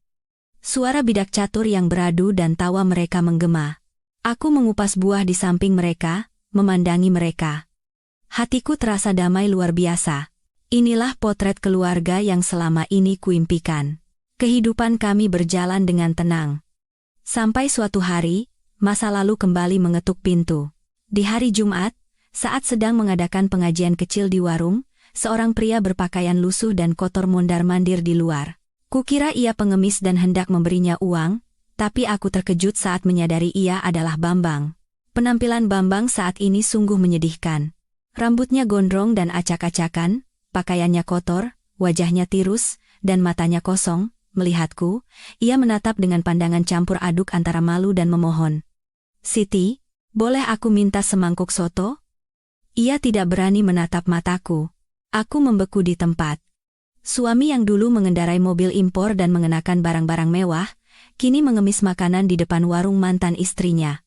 Suara bidak catur yang beradu dan tawa mereka menggema. Aku mengupas buah di samping mereka, memandangi mereka. Hatiku terasa damai luar biasa. Inilah potret keluarga yang selama ini kuimpikan. Kehidupan kami berjalan dengan tenang. Sampai suatu hari, masa lalu kembali mengetuk pintu. Di hari Jumat, saat sedang mengadakan pengajian kecil di warung, seorang pria berpakaian lusuh dan kotor mondar-mandir di luar. Kukira ia pengemis dan hendak memberinya uang, tapi aku terkejut saat menyadari ia adalah Bambang. Penampilan Bambang saat ini sungguh menyedihkan. Rambutnya gondrong dan acak-acakan, pakaiannya kotor, wajahnya tirus, dan matanya kosong. Melihatku, ia menatap dengan pandangan campur aduk antara malu dan memohon. Siti, boleh aku minta semangkuk soto? Ia tidak berani menatap mataku. Aku membeku di tempat. Suami yang dulu mengendarai mobil impor dan mengenakan barang-barang mewah, kini mengemis makanan di depan warung mantan istrinya.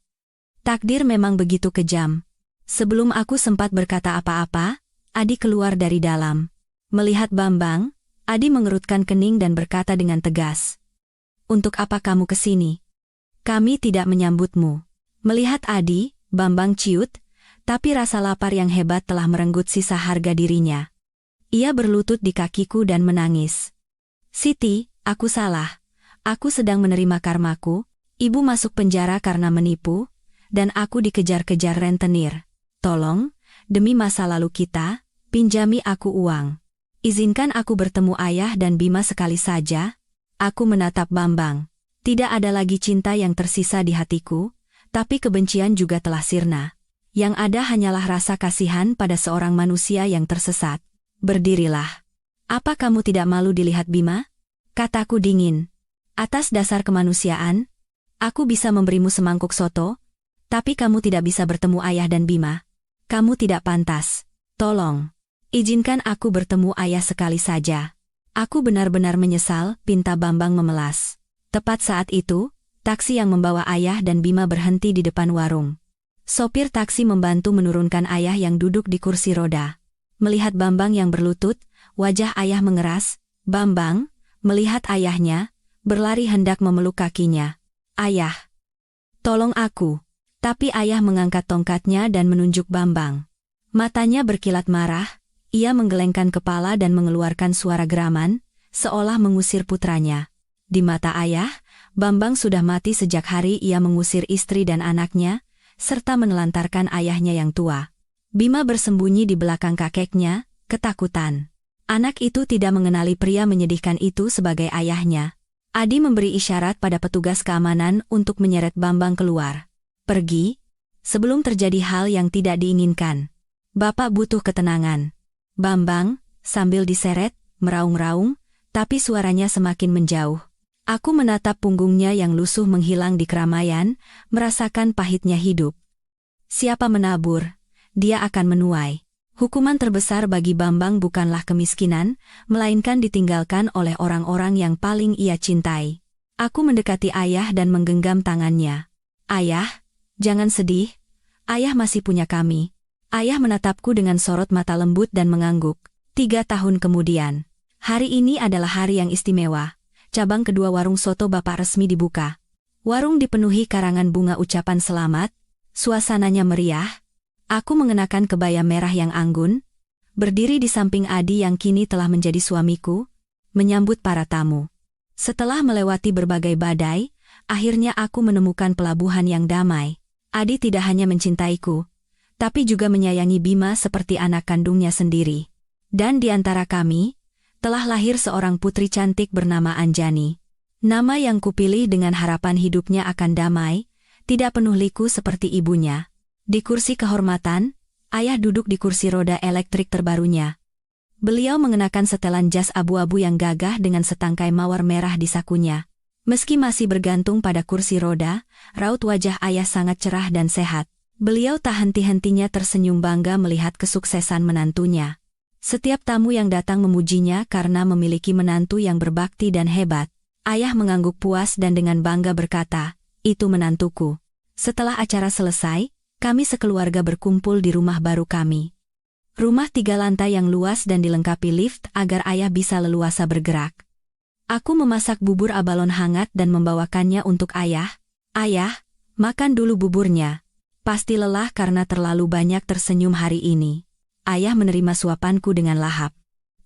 Takdir memang begitu kejam. Sebelum aku sempat berkata apa-apa, Adi keluar dari dalam. Melihat Bambang, Adi mengerutkan kening dan berkata dengan tegas. Untuk apa kamu kesini? Kami tidak menyambutmu. Melihat Adi, Bambang ciut, tapi rasa lapar yang hebat telah merenggut sisa harga dirinya. Ia berlutut di kakiku dan menangis. Siti, aku salah. Aku sedang menerima karmaku, ibu masuk penjara karena menipu, dan aku dikejar-kejar rentenir. Tolong, demi masa lalu kita, pinjami aku uang. Izinkan aku bertemu ayah dan Bima sekali saja. Aku menatap Bambang. Tidak ada lagi cinta yang tersisa di hatiku, tapi kebencian juga telah sirna. Yang ada hanyalah rasa kasihan pada seorang manusia yang tersesat. Berdirilah. Apa kamu tidak malu dilihat Bima? Kataku dingin. Atas dasar kemanusiaan, aku bisa memberimu semangkuk soto, tapi kamu tidak bisa bertemu ayah dan Bima. Kamu tidak pantas. Tolong, izinkan aku bertemu ayah sekali saja. Aku benar-benar menyesal, pinta Bambang memelas. Tepat saat itu, taksi yang membawa ayah dan Bima berhenti di depan warung. Sopir taksi membantu menurunkan ayah yang duduk di kursi roda. Melihat Bambang yang berlutut, wajah ayah mengeras. Bambang, melihat ayahnya, berlari hendak memeluk kakinya. Ayah, tolong aku. Tapi ayah mengangkat tongkatnya dan menunjuk Bambang. Matanya berkilat marah, ia menggelengkan kepala dan mengeluarkan suara geraman, seolah mengusir putranya. Di mata ayah, Bambang sudah mati sejak hari ia mengusir istri dan anaknya, serta menelantarkan ayahnya yang tua. Bima bersembunyi di belakang kakeknya, ketakutan. Anak itu tidak mengenali pria menyedihkan itu sebagai ayahnya. Adi memberi isyarat pada petugas keamanan untuk menyeret Bambang keluar. Pergi, sebelum terjadi hal yang tidak diinginkan. Bapak butuh ketenangan. Bambang, sambil diseret, meraung-raung, tapi suaranya semakin menjauh. Aku menatap punggungnya yang lusuh menghilang di keramaian, merasakan pahitnya hidup. Siapa menabur, dia akan menuai. Hukuman terbesar bagi Bambang bukanlah kemiskinan, melainkan ditinggalkan oleh orang-orang yang paling ia cintai. Aku mendekati ayah dan menggenggam tangannya. Ayah, jangan sedih. Ayah masih punya kami. Ayah menatapku dengan sorot mata lembut dan mengangguk. 3 tahun kemudian. Hari ini adalah hari yang istimewa. Cabang kedua warung soto Bapak resmi dibuka. Warung dipenuhi karangan bunga ucapan selamat. Suasananya meriah. Aku mengenakan kebaya merah yang anggun. Berdiri di samping Adi yang kini telah menjadi suamiku. Menyambut para tamu. Setelah melewati berbagai badai, akhirnya aku menemukan pelabuhan yang damai. Adi tidak hanya mencintaiku, tapi juga menyayangi Bima seperti anak kandungnya sendiri. Dan di antara kami, telah lahir seorang putri cantik bernama Anjani. Nama yang kupilih dengan harapan hidupnya akan damai, tidak penuh liku seperti ibunya. Di kursi kehormatan, ayah duduk di kursi roda elektrik terbarunya. Beliau mengenakan setelan jas abu-abu yang gagah dengan setangkai mawar merah di sakunya. Meski masih bergantung pada kursi roda, raut wajah ayah sangat cerah dan sehat. Beliau tak henti-hentinya tersenyum bangga melihat kesuksesan menantunya. Setiap tamu yang datang memujinya karena memiliki menantu yang berbakti dan hebat. Ayah mengangguk puas dan dengan bangga berkata, "Itu menantuku." Setelah acara selesai, kami sekeluarga berkumpul di rumah baru kami. Rumah 3 lantai yang luas dan dilengkapi lift agar ayah bisa leluasa bergerak. Aku memasak bubur abalon hangat dan membawakannya untuk ayah. "Ayah, makan dulu buburnya. Pasti lelah karena terlalu banyak tersenyum hari ini." Ayah menerima suapanku dengan lahap.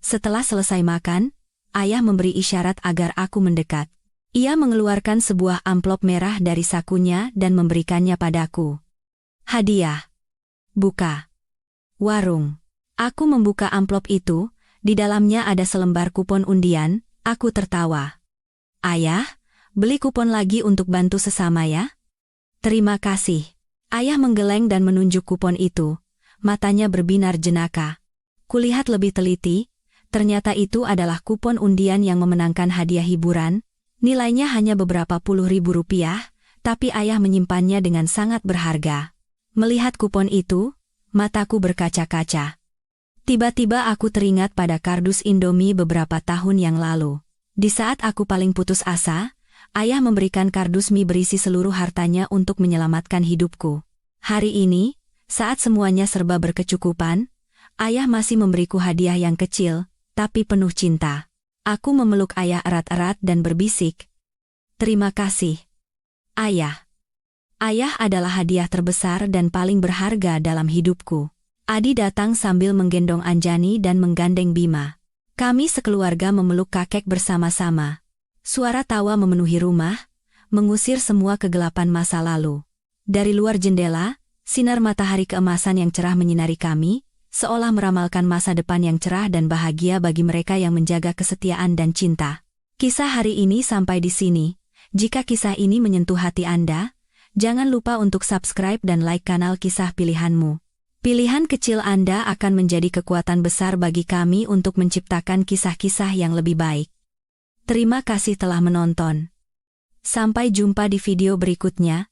Setelah selesai makan, ayah memberi isyarat agar aku mendekat. Ia mengeluarkan sebuah amplop merah dari sakunya dan memberikannya padaku. "Hadiah. Buka." Warung. Aku membuka amplop itu, di dalamnya ada selembar kupon undian. Aku tertawa. "Ayah, beli kupon lagi untuk bantu sesama ya?" "Terima kasih." Ayah menggeleng dan menunjuk kupon itu. Matanya berbinar jenaka. Kulihat lebih teliti, ternyata itu adalah kupon undian yang memenangkan hadiah hiburan. Nilainya hanya beberapa puluh ribu rupiah, tapi ayah menyimpannya dengan sangat berharga. Melihat kupon itu, mataku berkaca-kaca. Tiba-tiba aku teringat pada kardus Indomie beberapa tahun yang lalu. Di saat aku paling putus asa, ayah memberikan kardus mie berisi seluruh hartanya untuk menyelamatkan hidupku. Hari ini, saat semuanya serba berkecukupan, ayah masih memberiku hadiah yang kecil, tapi penuh cinta. Aku memeluk ayah erat-erat dan berbisik, "Terima kasih, Ayah. Ayah adalah hadiah terbesar dan paling berharga dalam hidupku." Adi datang sambil menggendong Anjani dan menggandeng Bima. Kami sekeluarga memeluk kakek bersama-sama. Suara tawa memenuhi rumah, mengusir semua kegelapan masa lalu. Dari luar jendela, sinar matahari keemasan yang cerah menyinari kami, seolah meramalkan masa depan yang cerah dan bahagia bagi mereka yang menjaga kesetiaan dan cinta. Kisah hari ini sampai di sini. Jika kisah ini menyentuh hati Anda, jangan lupa untuk subscribe dan like kanal Kisah Pilihanmu. Pilihan kecil Anda akan menjadi kekuatan besar bagi kami untuk menciptakan kisah-kisah yang lebih baik. Terima kasih telah menonton. Sampai jumpa di video berikutnya.